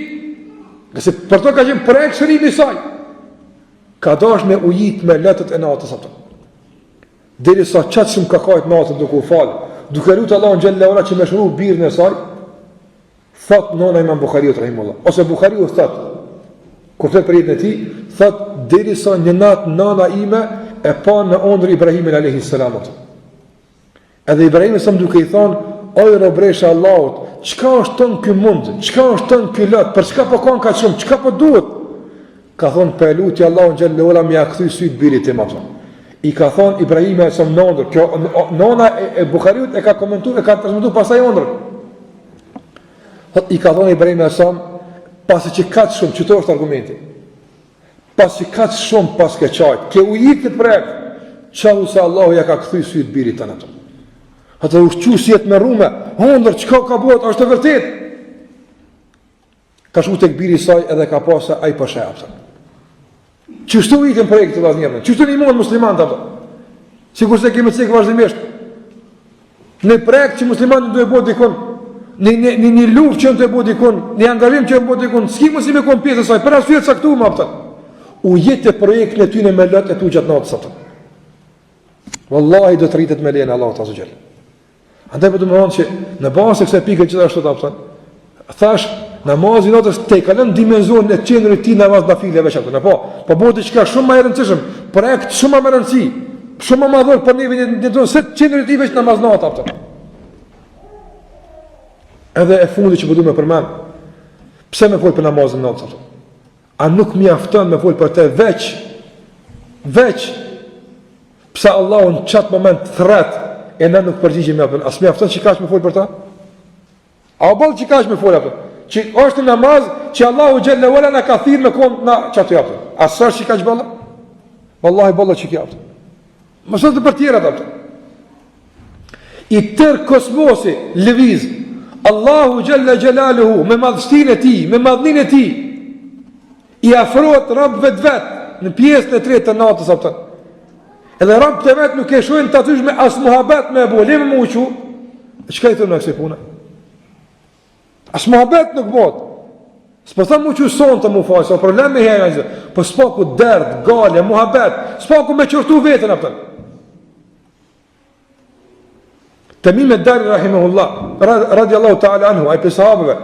nëse për to ka qenë projekt shërimi i saj. Ka dashur me ujit me letët e natës ato. Deri sa qatë shumë ka kajtë natën duke u falë, duke lutë Allahun xhallahu ala që me shëru birën e saj, thot nona imam Bukhariut rahimullah, ose Bukhariu thot, kur flet për jetën e tij, thot deri sa një natë nana ime e pa në ondër Ibrahimin alayhis salam. Edhe Ibrahimi sa duke i thonë, oj robresha Allahut, çka është ton ky mund, çka është ton ky lot, për çka po kanë kaq shumë, çka po duhet? Ka thonë për lutje Allahun xhallahu ala më ja kthy syt birit tim atë. I ka thonë Ibrahimi e së nëndër, kjo nona e Bukhariut e ka komentuar, e ka transmetuar pasaj ondrën. I ka thonë Ibrahimi e sëmë, pasi që katë shumë, që të është argumenti, pasi katë shumë pas ke qajtë, ke ujit këtë projekt, qahu se Allahu ja ka këthy sytë birit të në të. Atë ushqu si jetë me rume, ondrë, që ka buat, është të vërtet. Ka shku të këbiri saj edhe ka pasë a i përshe apësa. Qështu i këtë projekte të vazhnjërën? Qështu një mundë musliman të apëta? Sikur se kemi të cikë vazhdimisht. Në projekt që muslimani duhet bëjë dikon, në luftë që do të bëjë dikon, në angazhim që do bëjë dikon, s'ki mundësi me kon pjesë saj, për arsye të caktuar atë. U jetë projektin e tyre me lot e tu gjatë natës atë. Wallahi do të rritet me lejen e Allahut azza xal. Andaj po të më thonë që në bazë të kësaj pike gjithashtu ta thash namazi i natës te kalon dimensionin e qendrës të namaz nafile veç atë, apo po bëhet diçka shumë më e rëndësishme, projekt shumë më rëndësi, shumë më madhor për nivelin e do se qendrës të veç namaz natë atë. Edhe e fundi që po duam të përmend, pse më fol për namazin e natës atë? A nuk mjafton me fol për të veç pse Allahu në çat moment thret e ne nuk përgjigjemi apo as mjafton që kaq me fol për ta? A bëll që kaq me fol apo? Që është namaz që Allahu xhalla wala na ka thirr me kom na çatu apo. A s'është që kaq bëlla? Wallahi bëlla që kaq. Mos është për tjera ato. I tër kosmosi lëviz Allahu xhalla xjalaluhu me madhështinë e tij, me madhninë e tij i afrohet rob vet në pjesën e tretë të natës apo. Edhe rob të vet nuk e shohin të atysh me as muhabet me bolim me uqu. Çka i thonë kësaj pune? As muhabet nuk bëhet. S'po them uqu son të mu fal, so problem me herë, po s'paku derd, gale, muhabet, s'paku me çortu veten apo. Tamim ad-Dari rahimahullah, radiallahu ta'ala anhu, ai për sahabëve,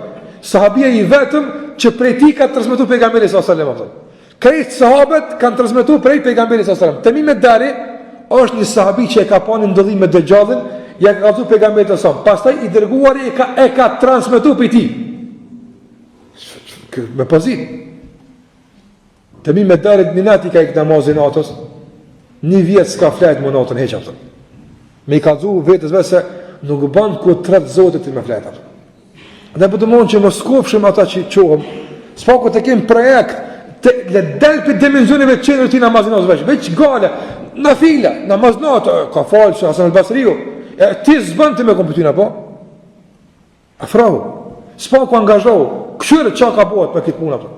sahabia i vetëm që prej tij ka transmetuar pejgamberi sallallahu alaihi wasallam. Krejt sahabët kanë transmetuar prej pejgamberit sallallahu alaihi wasallam. Tamim ad-Dari është një sahabi që e ka pasur ndëllim me Dejjallin, ja ka thënë pejgamberit sallallahu alaihi wasallam. Pastaj i dërguari e ka transmetuar prej tij. Me pozit. Tamim ad-Dari minati ka ikë namazin natës. Një vjet s'ka flet më natën hiç atë. Me i kalzu vetës se nuk ban ku tret zotit të me fletat. Dhe për të mund që më skofshim ata që qohëm, s'paku të kemë projekt, të le del për dimenzionive të qenër ti namazinat veç, veç gale, në fila, namazinat, ka falë që Hasan al-Basriu, ti zbën të me komputina, po? Afrahu, s'paku angazhohu, këshyre qa ka bëhet për këtë puna, po?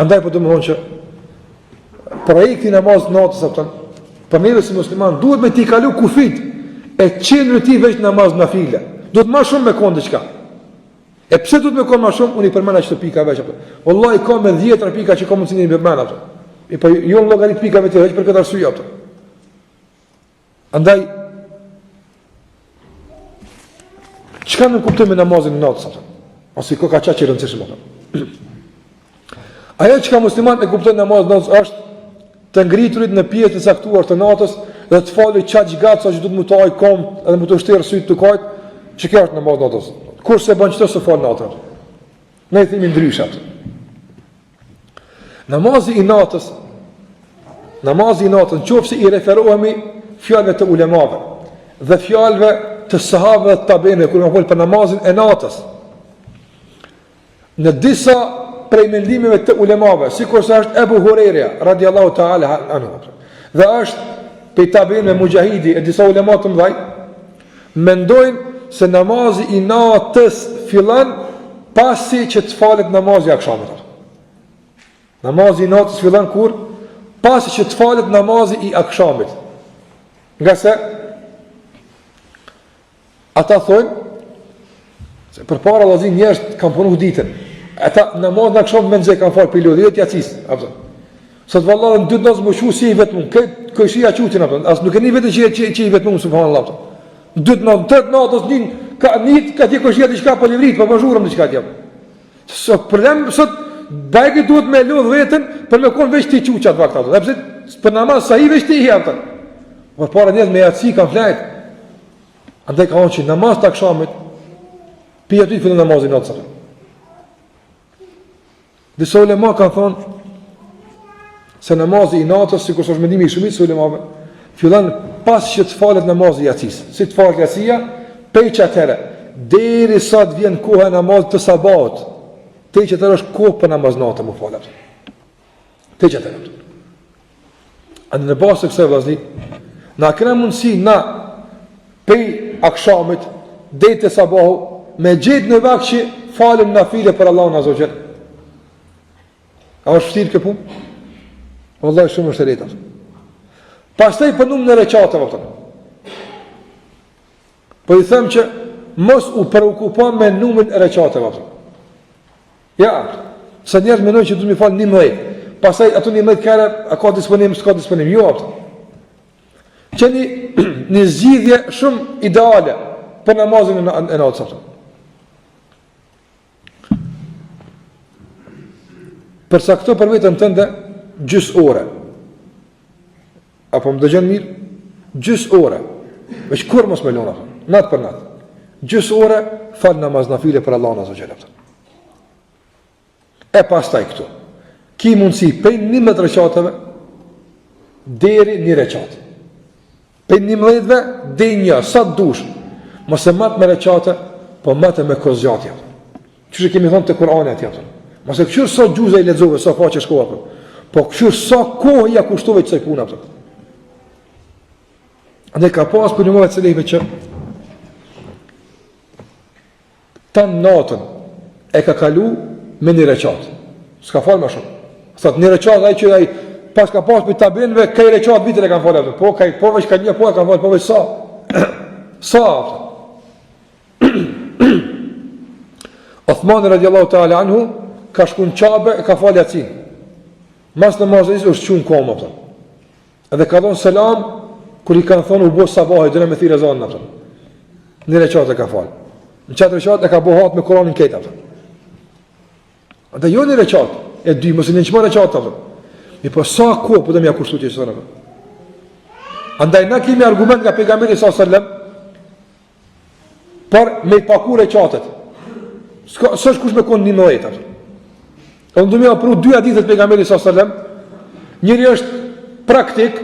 Andaj për të mund që projekti namazinat natës, apëtan, për neve si musliman, duhet me t'i kalu kufit e qenër ti veç namaz në file. Duhet ma shumë me konë diqka. E pse duhet me konë ma shumë, unë i përmena që të pika veç. Wallahi ka me 10 pika që ka mundësin i përmena. I për jo në logarit pikave të veç për këtë arsuja. Andaj, qka në kuptoj me namazin në natës? Ose ka qa që rëndësishmë. Ajo që ka musliman e kuptoj namazin në natës është të ngriturit në pjesë të caktuar të natës dhe të fali qaq gatë sa që du të mutaj kom edhe mu të shtirë sytë të kajtë që kjo është namaz natës. Kur se bën qëtë se falë natër? Ne i thimi ndryshat. Namazi i natës në qofë se i referohemi fjallëve të ulemave dhe fjallëve të sahabëve dhe të tabene kërë më folë për namazin e natës. Në disa prej mendimeve të ulemave, si kurse është Ebu Hurejra, radiallahu ta'ala anhu, dhe është pej tabin me Mujahidi e disa ulemat të mdhaj, mendojnë se namazi i natës filan pasi që të falet namazi i akşamit. Namazi i natës filan kur? Pasi që të falet namazi i akşamit. Nga se ata thonë se për para lazin njerëz kanë punu ditën. Ata namaz në akşam me nëzhe kanë falë për lodhë, dhe t'jacis. Sot vëllarë në dytë nëzë më shu si i vetë mund, këtë këshia qutin, asë nuk e një vetë që i vetë mund, subhanallah. Në dytë nëzë, në tëtë natës, ka tje këshia të qka për livrit, për më zhurëm të qka tje. Sot problem, sot bajke duhet me lodhë vetën, për me konë veç ti quqat vakt ato. Dhe pëse për namaz sa i veç ti i hepëtën. Për para njëzë me jatësi kanë flajtë. Andaj ka onë që namaz të akşamit, pija ty fillën namazin natës. Disa ulema kanë thonë se namazi i natës, si kërës është mendimi i shumit së ulemave, fillan pas që të falet namazi i jacis. Si të falet jacia, pej që atëre, deri sa të vjen koha e namazit të sabat, te që atëre është kohë për namaz natë më falet. Te që atëre. Andë në basë të kësaj vllazni, na kena mundësi na pej akshamit, deri të sabahu, me gjithë në vakt që falim na file për Allahun Azza wa Jall. A është fështirë këpu? Wallahi shumë është e rejta. Pastaj për numër në reqate, Po i them që mos u preokupon me numrin e rekateve ato. Ja, sa njerëz mendojnë që do të më fal 11. Pastaj ato 11 kare a ka disponim, s'ka disponim. Jo ato. Qeni një zgjidhje shumë ideale për namazin e natës. Përsa këto për vetën tënde, gjys ore. Apo më dëgjon mirë? Gjys ore. Veç kur mos me lona, natë për natë. Gjys ore, falë namaz nafile për Allah në zëgjelë. E pastaj këtu. Ki mundësi pej 11 recateve, deri 1 recat. Pej 11-ve, deri 1, sa të dush. Mos e matë me recate, po matë me kozjatja. Qështë kemi thonë të Kur'ani atje. Mos e këshur sa gjuza i lexove, sa faqe shkova për. Po këshur sa kohë ja kushtove që se puna për. Ande ka pas për një mëve të selejve që ta natën e ka kalu me 1 recat. S'ka falë ma shumë. Thot 1 recat, ai që ai pas ka pas për tabinve, kaj recat vitër e kanë falë. Po veç ka një, po e kanë falë, po veç sa. Sa. Othmani radiallahu ta'ala anhu, ka shku në Qabe e ka falë Jacin. Mas në mazëris është që në koma. Edhe ka thonë selam, kër i kanë thonë u bo sabahi, dhëna me thire zanë. 1 recat e ka falë. Në qatë recat e ka bo hatë me Koranin kejta. Dhe jo 1 recat, e 2, mësë në qëma recat. Mi po sa ko, po dhe mi akushtu që i sënë. Andaj na kemi argument nga pejgamberi s.a.s. Por me i paku recatet. Së është kush me konë 11. E në dëmi apru 2 hadithet pejgamberi s.a.s. Njëri është praktik,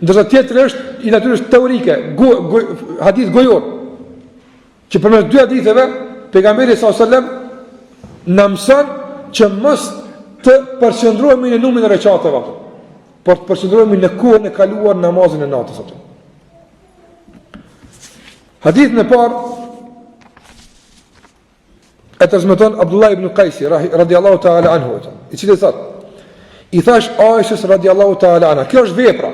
ndërsa tjetër është i natyrisht teorike, hadith gojor. Që përmes 2 haditheve, pejgamberi s.a.s. në mësën që mës të përqëndrojmë në numrin e recateve, por të përqëndrojmë në kohën e kaluar namazin e natës. Hadithën e parë e transmeton Abdullah ibn Qaisi radiallahu ta'ala anhu, i cili thot, i thash Aishës radiallahu ta'ala anha, kjo është vepra,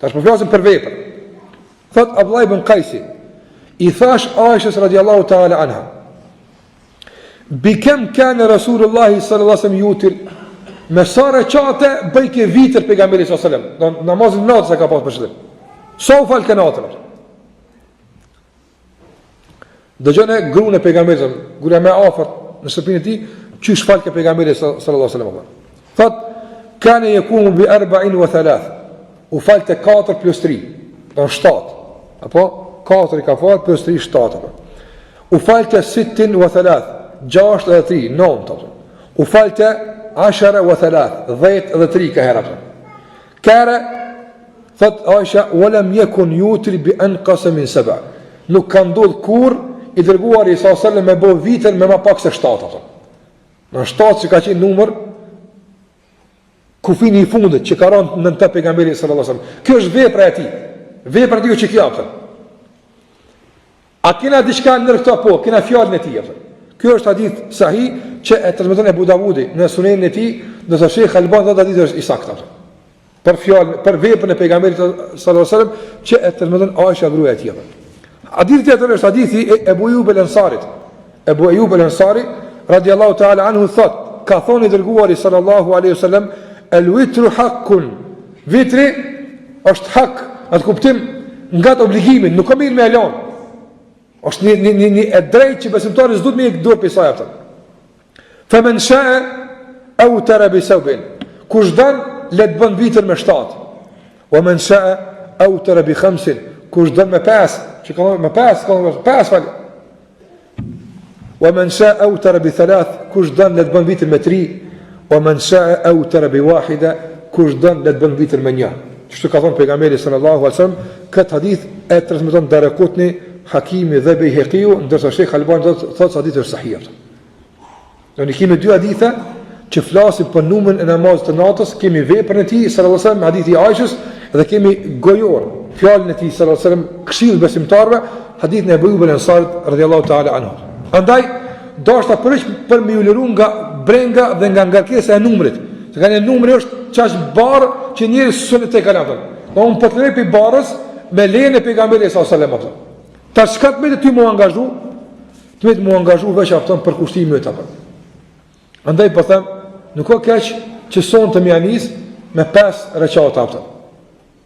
tash po flasim për vepra. Thot Abdullah ibn Qaisi, i thash Aishës radiallahu ta'ala anha, bikem kane Rasulullahi sallallahu sallam jutir, me sa recate bëjke vitër pejgamberi sallallahu sallam, namazin natës e ka pas për shëllim. Sa u falë ke natër? Dëgjone grunë e pejgamberi sallallahu sallam, gruja me afert në shtëpinë e ti, qysh falë ke pejgamberi sallallahu sallam. Thot, kane jekumu bi 43, u falë te 4 plus 3, do në 7, apo 4 i ka falë plus 3, 7, u falë te 63, 6 dhe 3, 9, u falte 10 dhe 3, 10 dhe 3 ka hera. Kare, thot Aisha, walem jekun jutri bi anqas min 7. Nuk ka ndodh kur i dërguar i s.a.s. me bo vitën me ma pak se 7. Në 7 që ka qenë numër, kufini i fundit që ka rënë në të pejgamberi s.a.s. Kjo është vepra e ti. Vepra e ti që kja. A kena diçka nër këta po, kena fjallën e ti. Kjo është hadith sahih që e transmeton Abu Davudi në sunenin e tij, ndërsa Sheikh Albani thotë hadithi është i saktë. Për fjalë, për veprën e pejgamberit sallallahu alajhi wasallam që e transmeton Aisha gruaja e tij. Hadithi tjetër është hadithi e Abu Ayyub al-Ansarit. Abu Ayyub al-Ansari radiyallahu ta'ala anhu thotë, ka thonë i dërguari sallallahu alaihi wasallam, el-witru haqqun. Vitri është hak, atë kuptim nga të obligimin, nuk ka mirë me elon. Është një e drejtë që besimtari s'duhet me dorë për saj atë. Faman sha'a awtara bi thawbin. Kush don le të bën vitër me 7. Wa man sha'a awtara bi 5. Kush don me 5, që ka me 5, ka me 5 fal. Wa man sha'a awtara bi 3. Kush don le të bën vitër me 3. Wa man sha'a awtara bi 1. Kush don le të bën vitër me 1. Çfarë ka thënë pejgamberi sallallahu alaihi wasallam, këtë hadith e transmeton Daraqutni, Hakimi dhe Bejheqiu, ndërsa Sheikh Albani thotë se hadithi është sahih. Ne kemi 2 hadithe që flasin për numrin e namazit të natës, kemi veprën e tij sallallahu alaihi wasallam, hadithi i Aishës, dhe kemi gojor, fjalën e tij sallallahu alaihi wasallam, këshill besimtarëve, hadithin e Abu Ayyub al-Ansari radhiyallahu ta'ala anhu. Andaj dashta për me u liru nga brenga dhe nga ngarkesa e numrit. Se kanë numri është çaq barr që njerëz s'u të kanë atë. Do un po të lepi barrës me lejen e pejgamberit sallallahu alajhi wasallam. Ta çka të më ty më angazhu, të më angazhu veç afton për kushtimin e ta. Andaj po them, nuk ka keq që son të mjanis me 5 recata afton.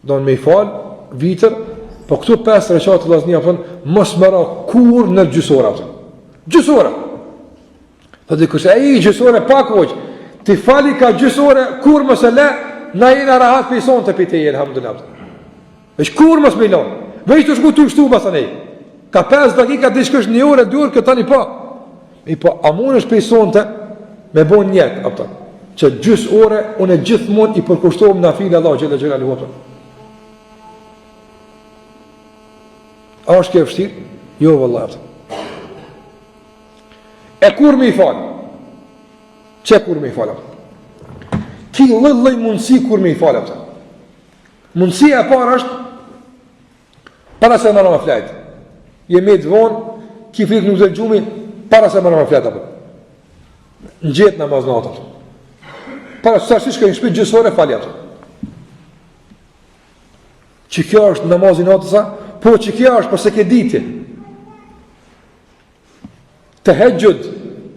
Don me fal vitër, po këtu 5 recata vllazni afton mos mëra kur në gjysora afton. Gjysora. Po dhe kush ai gjysora pak hoq. Ti fali ka gjysora kur mos e le, na jena rahat pe son të pitej alhamdulillah. Veç kur mos me lon. Veç të shku shtu pasani. Ka 5 dakika diçkash 1 orë 2 orë që tani po. I po a mundesh pe sonte me bon njet apo që gjys ore unë gjithmonë i përkushtohem na file Allah xhela xhelalu apo. A është kjo vështirë? Jo vallahi. E kur më i fal? Çe kur më i fal? Ki lloj mundësi kur më i fal apo? Mundësia e parë është para se më në flajt. Jemi të vonë, ki frikë nuk dhe gjumi, para se më në flajt apo. Në gjetë namaz natër. Para se shishka një shpit gjësore, fali ato. Që kjo është namazin natësa, po që kjo është përse ke diti. Të hegjud,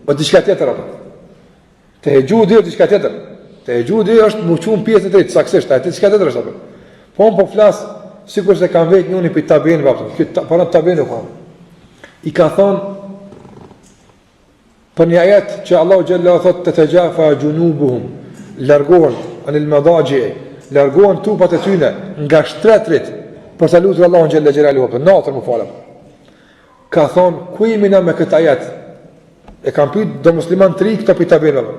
o diçka tjetër ato. Të hegjud o diçka tjetër. Të hegjud është më qumë pjesë të dritë, saksisht, e të diçka tjetër është ato. Po më po flasë, sikur se kam vetë njëni për tabenë, para tabenë u kam. I ka thonë, për një ajet që Allahu Gjella thot të gjafa gjunubuhum, largohen anil madajje, largohen tupat e tyne nga shtretrit për të lutur Allahu Gjella Gjelalu, natër më falem. Ka thonë, ku imi na me këtë ajet? E kam pyet do musliman të ri këta për tabenëve.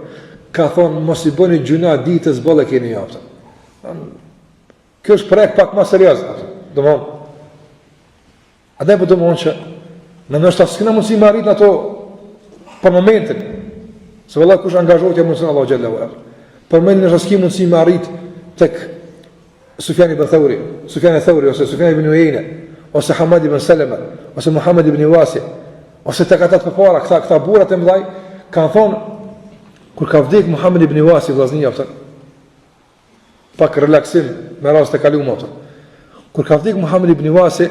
Ka thonë, mos i bëni gjuna ditës bëllë e keni japë. Kjo është projekt pak më serioz, domthon. A dhe po domthon që në nështë s'kena mundësi më arrit në ato për momentin. Se vëllai kush angazhohet ja mundson Allahu xhallahu ala. Për momentin është s'ka mundësi më arrit tek Sufjan ibn Thawri, ose Sufjan ibn Uyayna, ose Hamad ibn Salama, ose Muhammad ibn Wasi, ose tek ata të përpara, këta burrat e mëdhaj kanë thonë kur ka vdek Muhammad ibn Wasi vllaznia aftë. Pak relaksim me rast të kaluar. Kur ka vdek Muhammed ibn Wasi,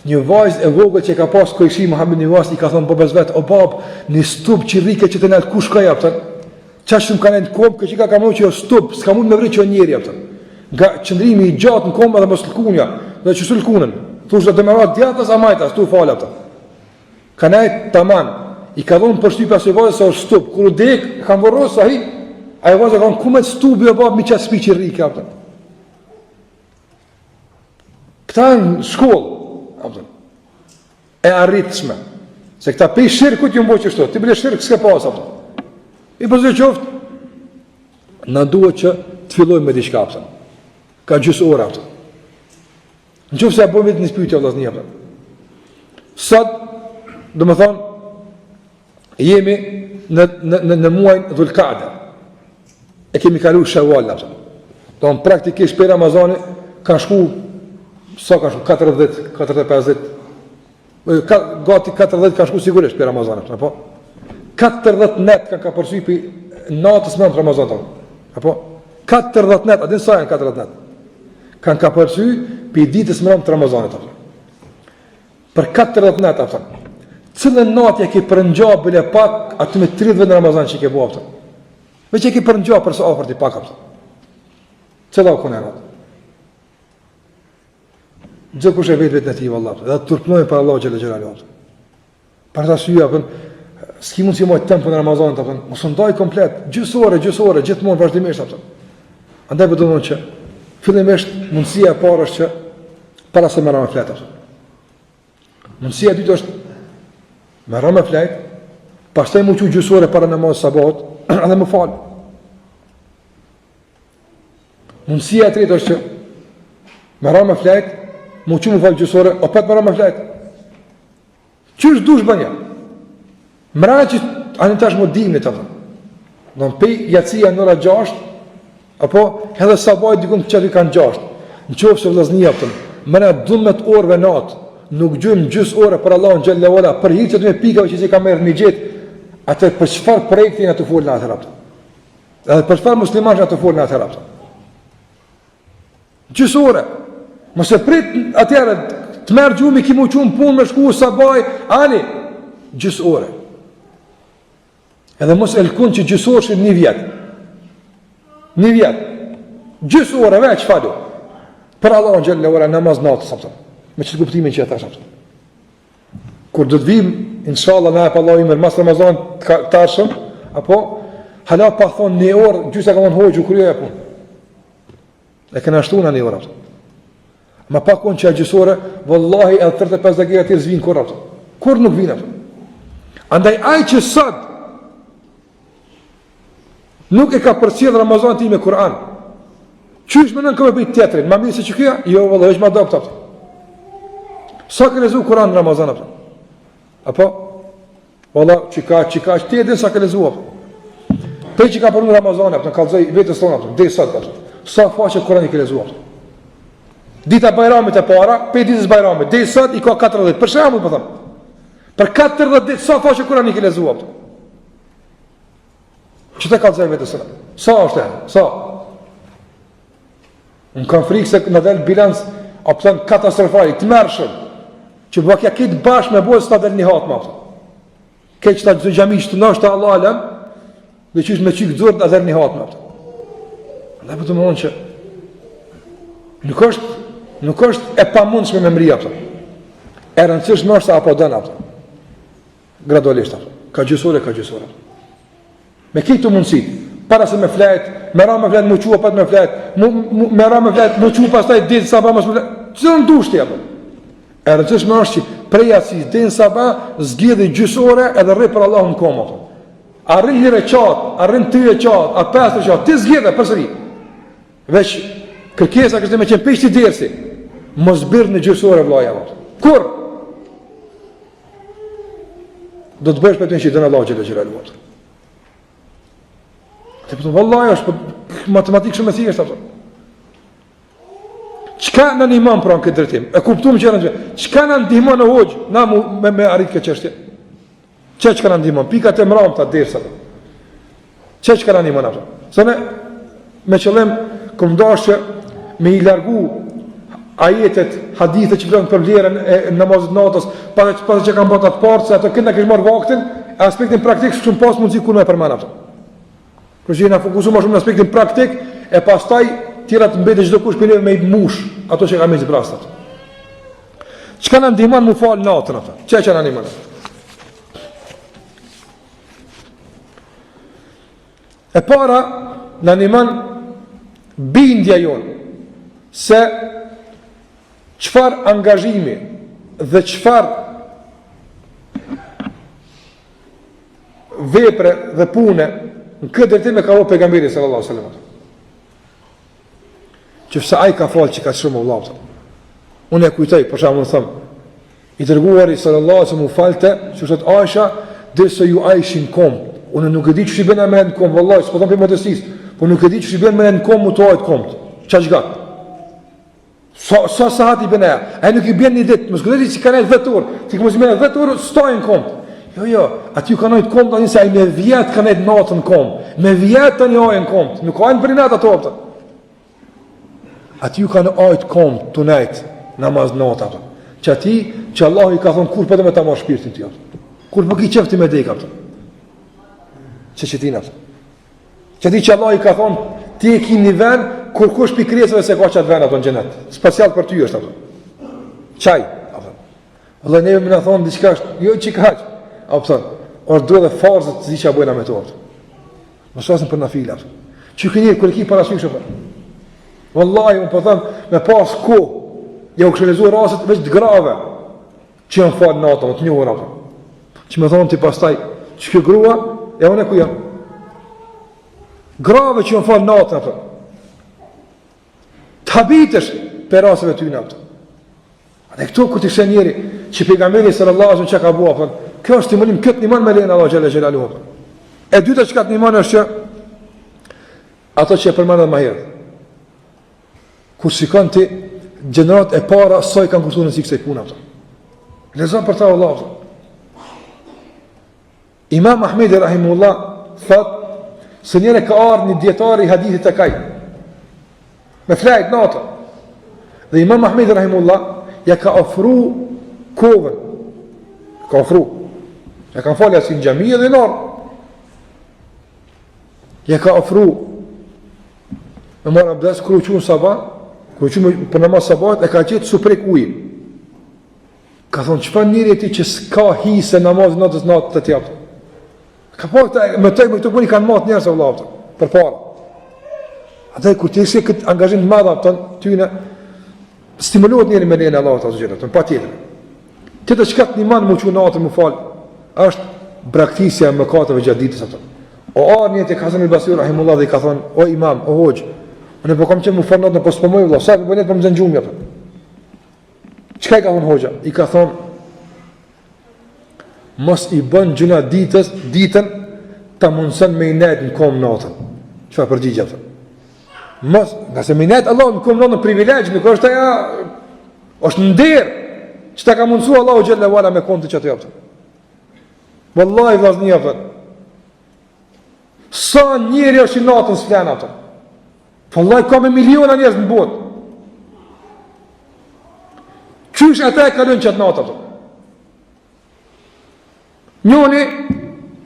një vajzë e vogël që ka pas kujshi Muhammed ibn Wasi i ka thonë babas vet, o bab, në stup çirrike që të nalt kush ka japta. Çfarë shumë kanë në kom, që ka kamë që stup, s'ka mund me vrit që njëri japta. Nga qëndrimi i gjatë në kom edhe mos lkunja, do të çu lkunën. Thosh do të më vao djathtas a majtas, tu fal ata. Kanaj tamam. I ka dhënë përshtypja se vajza është stup, kur u dek ka vorros ai. Ai vajza kanë kumë stupi o bab mi ças pi çirrike japta. Këta në shkollë, e arritshme, se këta pej shirkut ju mbo qështu, ti bile shirk s'ke pas, i përse qoftë, na duhet që të fillojmë me diçka, ka gjysë ora, në qoftë se ja bojmë një spytja vllazni, sot, do më thonë, jemi në muajnë Dhul-Qa'da, e kemi kalu Shawwal, do në praktikisht për Ramazani, kanë shku sa ka shku 40, 40, gati 40 ka shku sigurisht për Ramazanit, apo? 40 net ka përsy për natës më në Ramazanit, apo? 40 net, adin sa janë 40 net? Kanë ka përsy për ditës më në Ramazanit, apo? Për 40 net, apo? Cëllën natja ke përëngja bële pak aty me 30 në Ramazan që ke bo, apo? Veç e ke përëngja për së ofër të pak, apo? Cëlla u kone natë? Gjë kush e vetë në ti, vëllat, edhe të turpnojnë për Allah Gjellë Gjellë Gjellë. Për të asyja, s'ki mund si mojtë tempën në Ramazanit, mos ndaj komplet, gjysore, gjithmonë vazhdimisht. Andaj për dëmonë që, fillimisht, mundësia e parë është që, para se me ra me fletë. Mundësia e dytë është, me ra me fletë, pastaj mu që gjysore para namaz sabat, edhe më falë. Mundësia e tretë është që, me ra me fletë, mu që më falë gjysore, o petë mëra me flajtë. Qështë dush bënja? Mëra që anë tash më dimit, atë. Në pej jatësia nëra 6, apo edhe sabaj dikun që kanë 6. Në qofë se vllazni apëtën, mëra 12 orëve natë, nuk gjujmë gjysë ore për Allah në gjellë ola, për hirë që të me pikave që si ka merë një gjithë, atë për qëfar projekti në të folë në atër apëtën. Edhe për qëfar musliman që në të folë në atër apëtën. Gjysë ore. Mos e prit atëherë të merr gjumi ki më qum punë me shku sabaj, ani gjys ore. Edhe mos e lkun që gjys orë është 1 vjet. 1 vjet. Gjys ore veç falu. Për Allahun xhallahu ala namaz natës apo. Me çfarë kuptimin që ata thonë. Kur do të vim, inshallah na pa Allahu më mas Ramazan tashëm, apo hala pa thon 1 orë, gjysa ka von hoxhu kur jo apo. E kanë ashtuar 1 orë. Ma pa konë që gjysore, vallahi edhe 35 dakika të zvin kur ato. Kur nuk vin ato. Andaj ai që sot nuk e ka përcjell Ramazan ti me Kur'an. Qysh më nën ka bëj teatrin, ma mirë se që kjo? Jo, vallahi është më adopt ato. Sa ka lezu Kur'an Ramazan ato? Apo? Vallahi çka ti edhe sa ka lezu ato. Pe që ka përnu Ramazan ato, kallzoi vetes tonë ato, deri sot ato. Sa faqe Kur'an i ka lezu ato. Dita Bajramit e para, 5 ditës Bajramit, deri sot i ka 40. Për shembull po them. Për 40 ditë sa faqe Kur'ani ke lezuar? Çfarë ka thënë vetë sot? Sa është? Sa? Un kam frikë se në dal bilans opsion katastrofal, të mërshëm. Që bëka këtë bashkë me bojë sta dal një hat më. Keq ta çdo xhami që ndoshta Allah alam, dhe që me çik zor ta dal një hat më. Allah po të më thonë që nuk është e pamundshme me mri apo. E rëndësishme është apo don apo. Gradualisht apo. Ka gjysore. Me këto mundësi, para se me flet, me ra me flet, më qua pa me flet, me ra me flet, më qua pastaj ditë sa pa mos me flet. Çdo ndushti apo. E rëndësishme është që prej atij ditë sa pa zgjidhë gjysore edhe rri për Allahun kom apo. Arrin një recat, arrin 3 recat, a 5 recat, ti zgjidhë përsëri. Veç kërkesa kështë me qenë peshti dersi, mos birë në gjysore vlaja. Kur? Do të bësh për të një që i dënë Allah gjele gjele luat. Të përtu, vëllaj është për matematikë shumë e thjeshtë. Qka në ndihmon pra në këtë drejtim? E kuptum që në gjë. Qka në ndihmon në hoqë? Na me arrit këtë qështje. Qka në ndihmon? Pikat e mram të atë dersat. Qka në ndihmon ato? Sëne, me qëllim, këm dash që me i largu ajetet, hadithet që vlerën për vlerën e namazit natës, pas që kanë bërë atë partë, se ato kënë në kështë marrë vaktin, aspektin praktik shumë pas mundësi kur me përmen ato. Kërë që i në fokusu ma shumë në aspektin praktik, e pas taj tjera të mbete çdo kush për neve me i mush, ato që ka me zbrastat. Qka në ndihman mu falë natën ato? Që në ndihman? E para, në ndihman bindja jonë, se qëfar angazhimi dhe qëfar vepre dhe pune në këtë drejtim e ka vë pejgamberi sallallahu alaihi wasallam. Që fësa aj ka falë që ka shumë vëllavë. Unë e kujtoj, për shembull thëmë, i dërguari sallallahu alaihi wasallam u falte, që thot Aisha, derisa ju Aishin kom. Unë nuk e di ç'i bën me në kom, vallahi, s'po them për modestisë, po nuk e di ç'i bën me në kom mutohet kom. Çfarë gat? Sa sahat i bën ajo? Ai nuk i bën një ditë, mos kujtoni që kanë 10 orë. Ti mos më 10 orë stojnë kom. Jo, aty kanë të kom tani se ai me vjet kanë natën kom. Me vjet tani hajën kom. Nuk kanë për natë ato opta. Aty kanë ajt kom tunajt namaz nata ato. Që aty që Allah i ka thonë kur po të më ta marr shpirtin ti ato. Kur po ki çefti me dek ato. Çeçetin ato. Që aty që Allah i ka thonë ti e ki një vend kur kush pikresave se ka qatë vend ato në xhenet. Special për ty është ato. Çaj ato. Allah neve më na thon diçka është, jo çikaq. Apo thon, ordo dhe farzët të diçka bëjnë me to. Mos hasin për nafila. Çu keni kur ki parasysh apo. Wallahi un po them me pas ku jo kështu lezuar rastet veç të grave që janë fal natën të një orë apo. Që më thon ti pastaj ç'kjo grua e unë ku jam. Grave që janë fal natën apo. Të habitesh për raseve ty në ato. Dhe këto ku të shë njeri që pejgamberi sallallahu alaihi wasallam që ka bua, kjo është stimulim, këtë një manë me lejnë Allah Gjelle Gjelaluhu. E dyta që ka të një manë është që ato që e përmanë dhe ma herë. Kur shikon ti gjenerat e para, sa i kanë kurtu në sikse i puna. Lezon për ta Allah. Imam Ahmedi Rahimullah thot, se njëre ka ardhë një djetari i hadithit e kaj. Me flajt në ato. Dhe Imam Ahmedi rahimullah ja ka ofru kovën. Ka ofru. Ja ka falë asin xhamia dhe nar. Ja ka ofru. Në marë abdes, kërë uqunë sabah, kërë uqunë për namaz sabahet, e ka qëtë suprek ujë. Ka thonë, qëpa njëri e ti që s'ka hise namaz natës natë të tjapë? Ka po, me të puni kanë matë njerës e vëllavë, për para. Ata kur të isi këtë angazhim të madha, tyne, stimulohet njëri me lejnë Allah të azhjërë, pa tjetër. Tjetër që katë një manë më uqunë natër më falë, është braktisja më katëve gjatë ditës atë. O arë njëti Hasan al-Basri rahimullah dhe i ka thonë, o imam, o hoqë, unë po kam qenë më falë natën, po s'pomoj vëllavë, sa për bënet për më zënë gjumë jepë. Qëka i ka thonë hoxha? I ka thonë, mos i bën gjuna ditën, ta mundësën me i nejtë në komë natën. Që fa përgjigja të? Mos, nga se me i nejtë Allah në komë natën privilegjë, nuk është aja, është ndërë, që ta ka mundësu Allah u gjellë vala me komë të që të japëtë. Wallahi vlasni japëtë. Sa njëri është i natën së flenë apëtë. Wallahi ka me miliona njerëz në botë. Qysh ata e kalën qatë natë ato? Njoni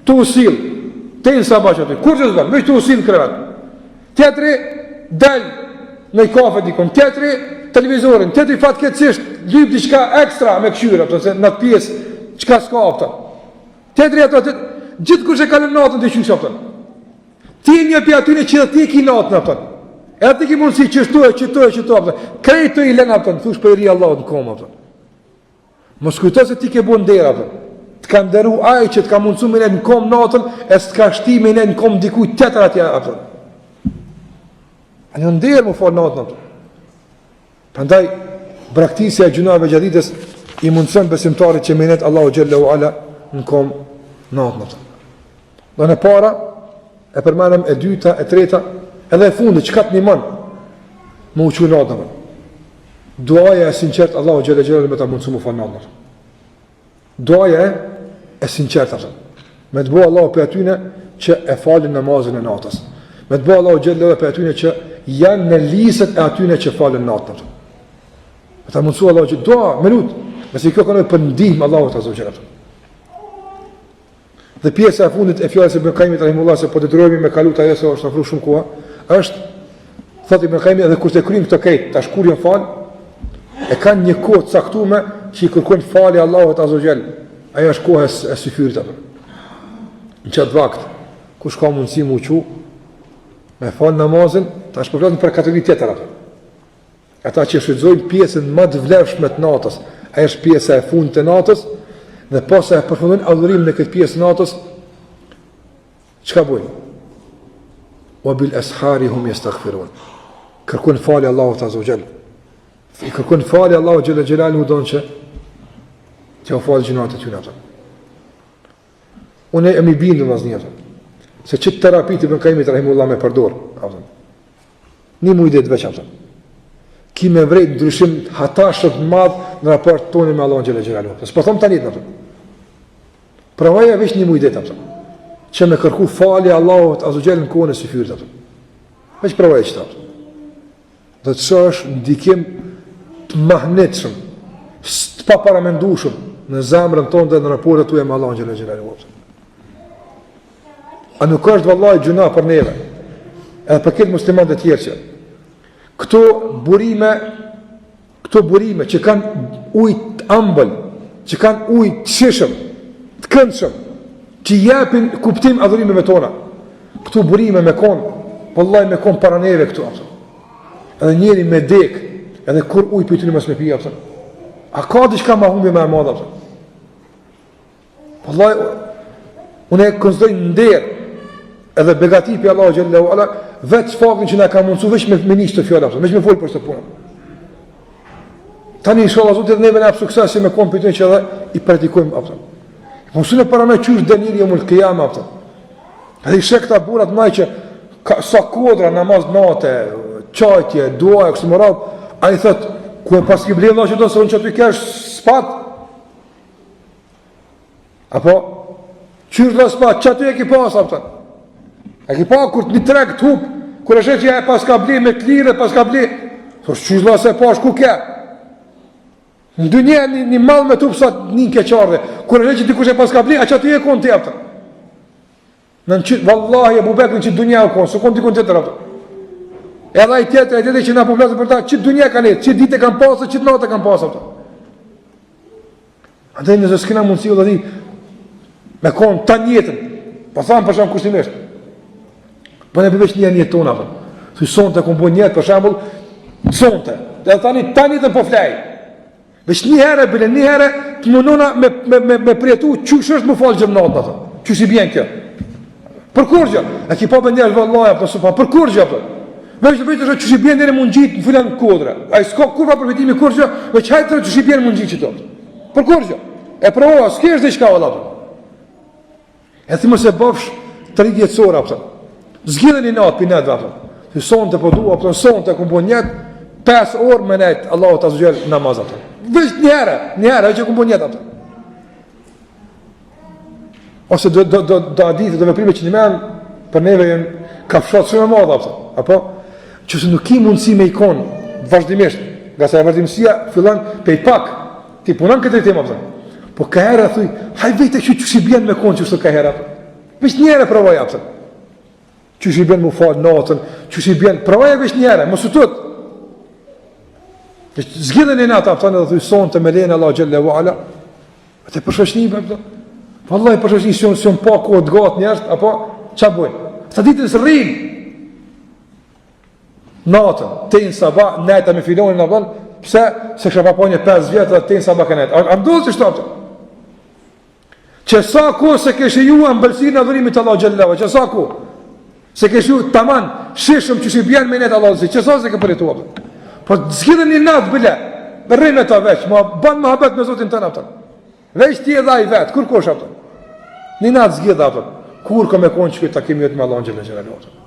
të usil, të inë sabah që aty, kur që zbanë, veç të usil në krevet. Tjetëri del në i kafe dikon, tjetëri televizorin, tjetëri fatkecisht lyp diqka ekstra me këshyra, se në të pjesë qka s'ka apëta. Tjetëri ato, gjithë kur që kalën natën të qysh apëta. Ti një për atyne që dhe ti ki natën apëta. E atë ki mundësi qështu apëta. Krejt të i lenë apëta, thush për i ri Allah në komë apëta. Mos kujto se ti ke bu ndera apëta. Të ka ndëru aj që të ka mundësu me në komë natën, e së të ka shti me në komë dikuj të tërë atja apëta. A një ndërë më falë natën apëta. Përndaj, braktisja e gjunave gjaditës i mundësën besimtarit që me nëtë Allahu Gjellahu Ala në komë natën apëta. Dhe në para, e përmenëm e dyta, e treta, edhe e fundi, që ka të një manë, më uqu natën apëta. Duaja e sinqert Allahu Gjelle Gjelle me ta mundësu më falë natën. Duaja e sinqert atë. Me të bo Allahu për atyne që e falin namazin e natës. Me të bo Allahu Gjelle për atyne që janë në lisët e atyne që falin natën. Me ta mundësu Allahu Gjelle, dua, me lutë, me si kjo kënoj për ndihmë Allahu të azogjerë. Dhe pjesë e fundit e fjallës e Ibn Qayyimit rahimullah, se po të drojmi me kalut ajo se është afru shumë koha, është, thot Ibn Qayyimi, edhe kur të kryim këtë kejtë, ta shkurjen falë, e kanë një kohë të caktume që i kërkojnë falje Allahut Azogjel. Ajo është kohë e syfyrit atë. Në qatë vakt, kush ka mundësi mu qu, me falë namazin, ta është përflatën për kategori tjetër atë. Ata që shfrytëzojnë pjesën më të vlefshme të natës, ajo është pjesa e fundit të natës, dhe pas e përfundojnë adhurimin në këtë pjesë të natës, çka bojnë? Wa bil ashari hum yastaghfirun. Kërkojnë falje Allahut Azogjel. I kërkon falje Allahu Gjelle Gjelalu u donë që o falë gjinat e tyre ato. Unë e mi bindu vazhni ato. Se qëtë terapit i Ibn Qayyimit rahimullah me përdor. Një mu ide të veç ato. Ki me vrejt ndryshim hatashët madhë në raport tonë me Allahu Gjelle Gjelalu. Se s'po thëmë të njëtë në ato. Pravaja veç një mu ide të ato. Që me kërku falje Allahu Azogjel në kone si fyrët ato. Veç pravaja që të ato. Dhe të shë është ndikim të mahnetshëm, të paparamendueshëm në zemrën tonë dhe në raportet tuaja me Allahun xhela xhelalu. A nuk është vallahi gjuna për neve, edhe për këtë muslimanët e tjerë që këto burime që kanë ujë të ëmbël, që kanë ujë të shishëm, të këndshëm, që japin kuptim adhurimeve tona. Këto burime me kon, vallahi me kon para neve këtu ato. Edhe njeri me dek, edhe kur uj për të një mësë me pija, a ka diçka ma humbi me e madha, Wallahi, unë e konsideroj nder edhe begati për Allahu Gjellahu Ala, vetë faktin që na ka mundësu veç me nishtë të fjalla, veç me folë për së punë. Tani inshallah Zotit edhe neve në apë sukses me kompetën që edhe i praktikojmë apëta. Mësune para me qysh dëniri e mullë kijama apëta. Edhe i shek këta burat maj që sa kodra namaz nate, qajtje, duaj, kështë më radhë, a i thëtë, ku e pas kibli Allah që do se unë që të i kesh spat? Apo, qyrë dhe spat, që të i e ki pas, apëta? E ki pa kur një trek të hup, kur e shetë që e pas ka bli me të lirë, pas ka bli, Thosh çuzlla se pash ku ke. Në dynjë një mall me tup sa një keqardhe. Kur e që dikush e pas ka bli, a çati e kon ti aftë. Nën çit vallahi Abu Bekri që dynja u kon, s'kon dikon tjetër aftë. Edhe ai tjetër që na po flasë për ta, çit dynja kanë, çit ditë kanë pasur, çit natë kanë pasur aftë. Andaj nëse s'kena mundësi o dhe me konë ta njetën, pa thamë për shumë kushtimisht, për ne përveç një njetë tona, thuj sonte ku më njetë, për shambull, sonte, dhe tani ta njetën po flej, veç një herë, bile një herë, të mënona me prijetu, qësh është më falë gjëmnatë, qësh i bjen kjo, për kur gjë, e ki pa bë njerë vëllaja, për kur gjë, veç të veç qësh i bjen njerë mund gjitë në filan kodre, a i s'ka kurva përvetimi kur gjë, veç hajtër qësh i bjen mund gjitë që të. Për kur gjë? E provoa, s'kesh dhe qka vëlla për. E thime se bëfsh 3 vjetësora, pëtën. Zgjidhen i natë për netë, pëtën. Që sonë të përdua, pëtën, sonë të këmbo njetë, 5 orë me netë, Allahu të azugjelë namaz, pëtën. Vesh një herë, që këmbo njetë, pëtën. Ose do aditë, do veprime që një menë, për neve jenë kafshatë shumë e madha, pëtën. Apo? Që se nuk ki mundësi me ikon, vazhdimisht, nga sa e vazhdimësia fillan pej pak, ti punon këtë tema pëtën. Po ka herë thuj, haj vejte që si bjen me konë që së ka herë. Vesh njëre provoja pëtën. Që si bjen mu falë natën, që si bjen, provoja vesh njëre, më sutut. Zgjidhen e nata pëtën edhe thuj sonë të me lene Allah Gjelle wa Ala. A te përshoshni pëtën. Vallaj përshoshni si unë pa kohë të gatë njerët, apo qa bojnë. Sa ditën së rrinë. Natën, tenë sabah, nejta me filonin në vëllë, pse se kështë pa po një 5 vjetë dhe tenë sabah kënet. A ndodhë që shtapë? Që sa ku se kështë ju ambëlsinë në dhurimit Allah Gjellava, që sa ku se kështë ju taman shishëm që shi bjenë me netë Allah Gjellava, që sa se ke për e tu apë. Po zgjidhen një natë bële, rrinë me ta veç, ma banë më habet me Zotin të në apëtën. Veç ti e dhaj vetë, kur kosh apëtën? Një natë zgjidhe apëtën, kur ka me konë që këtë takimi jetë me Allah Gjellava apëtën.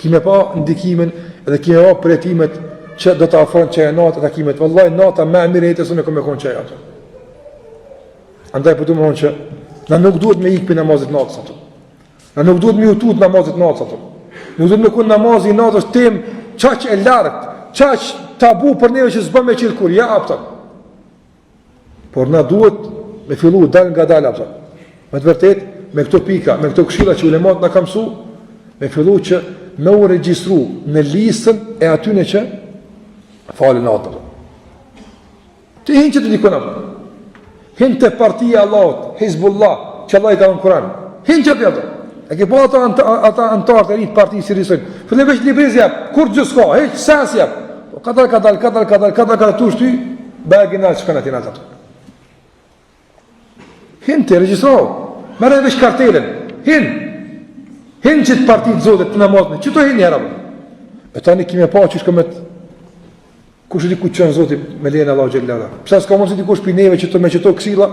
Kime pa ndikimin edhe kime pa përjetimet që do të afron që e natë e takimet. Vëllaj, nata me mirë e jetës unë e kome konë që e ato. Andaj përdu më honë që na nuk duhet me ikë për namazit natës ato. Na nuk duhet me jutut namazit natës ato. Nuk duhet me kun namazit natës tem qaq e lartë, qaq tabu për neve që zbëm me qilë kur, ja apëta. Por na duhet me fillu dal nga dal apëta. Me të vërtet, me këto pika, me këto këshilla që ulemat në kam su, me fillu që me u regjistru në listën e atyne që falin atër. Të hinë që të dikona, hinë të partija Allahot, Hizbullah, që Allah i ka në Kuran, hinë që të jatër. E ke po ata antarë të rritë partijë si rrisojnë, fëllë veç libriz jepë, kur gjës ka, heq, sens jepë. Kadal, tu shty, bëgë nalë që kanë ati nalë të. Hinë të regjistrohë, mërë veç kartelin, hinë që të partijë të zotit të namazme, që të hinë njëra më. E tani kime pa që shka me të, kush e di ku qënë zotit me lejnë Allah Gjellera. Pse s'ka mundësi dikush për neve që të me qëto kësila,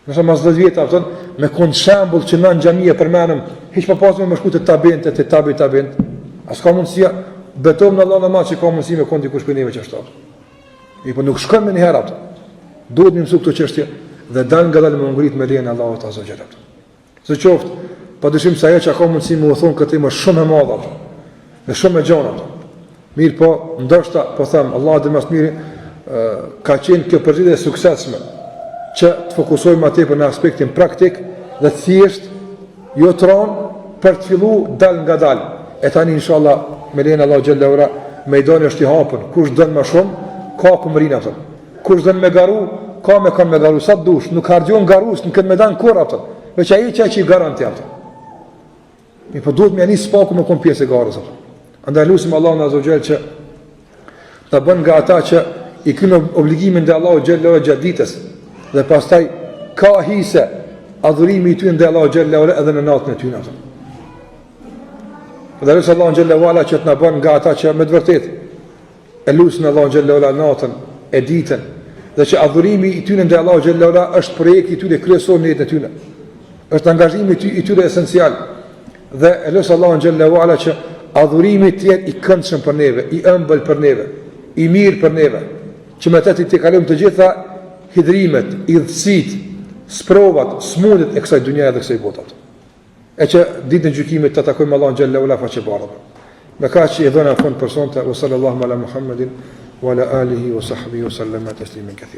nësa mas 10 vjetë, me konë shambull që na në gjamije përmenëm, heq pa pasme me shku të tabint, të tabint, a s'ka mundësia, betom në Allah në ma që ka mundësi me konë dikush për neve që është. I po nuk shkën me një herë, duhet një mësu këto qështje, dhe dan nga dalë me ngrit me lejnë Allah të Gjellera. Zë qoftë, pa dëshim se ajo që ka mundësi me u thonë këtë më shumë e madha, dhe shumë e gjana. Mirë po, ndoshta, po thamë, Allah dhe mas miri, ka qenë kjo përzidhe e suksesme, që të fokusojmë atje në aspektin praktik, dhe thjesht, jo të ranë, për të fillu dal nga dal. E tani, inshallah, me lejnë Allah Gjellera, me i doni është i hapën, kush dënë më shumë, ka këmërinë atër. Kush dënë me garu, ka me garu, sa të dush, nuk hargjon garus, nuk këtë me danë kur atër, veç a i që i garanti atër. Mi po duhet me janis spaku me kom pjesë e garës atër. Andaj lusim Allah në Azogjel që të bën nga ata që i kënë obligimin dhe Allah Gjellera gjatë ditës dhe pastaj ka hise adhurimi i tynë dhe Allah Gjellera edhe në natën e tynë. Dhe lusë Allah Gjellera që të në bën nga ata që me të vërtet e lusin Allah Gjellera natën e ditën dhe që adhurimi i tynë dhe Allah Gjellera është projekti i tyne kryesor në jetën e tyne. Është angazhimi i tyne esencial. Dhe e lusë Allah Gjellera që adhurimi të jetë i këndshëm për neve, i ëmbël për neve, i mirë për neve, që me të të kalojmë të gjitha hidrimet, idhësit, sprovat, smundit e kësaj dunja dhe kësaj botat. E që ditë në gjykimit të takojmë Allah në gjellë ula faqe barë. Me ka që i dhëna fund për sonte, wa sallallahu ala Muhammedin wa ala alihi wa sahbihi wa sallama taslimen kathira.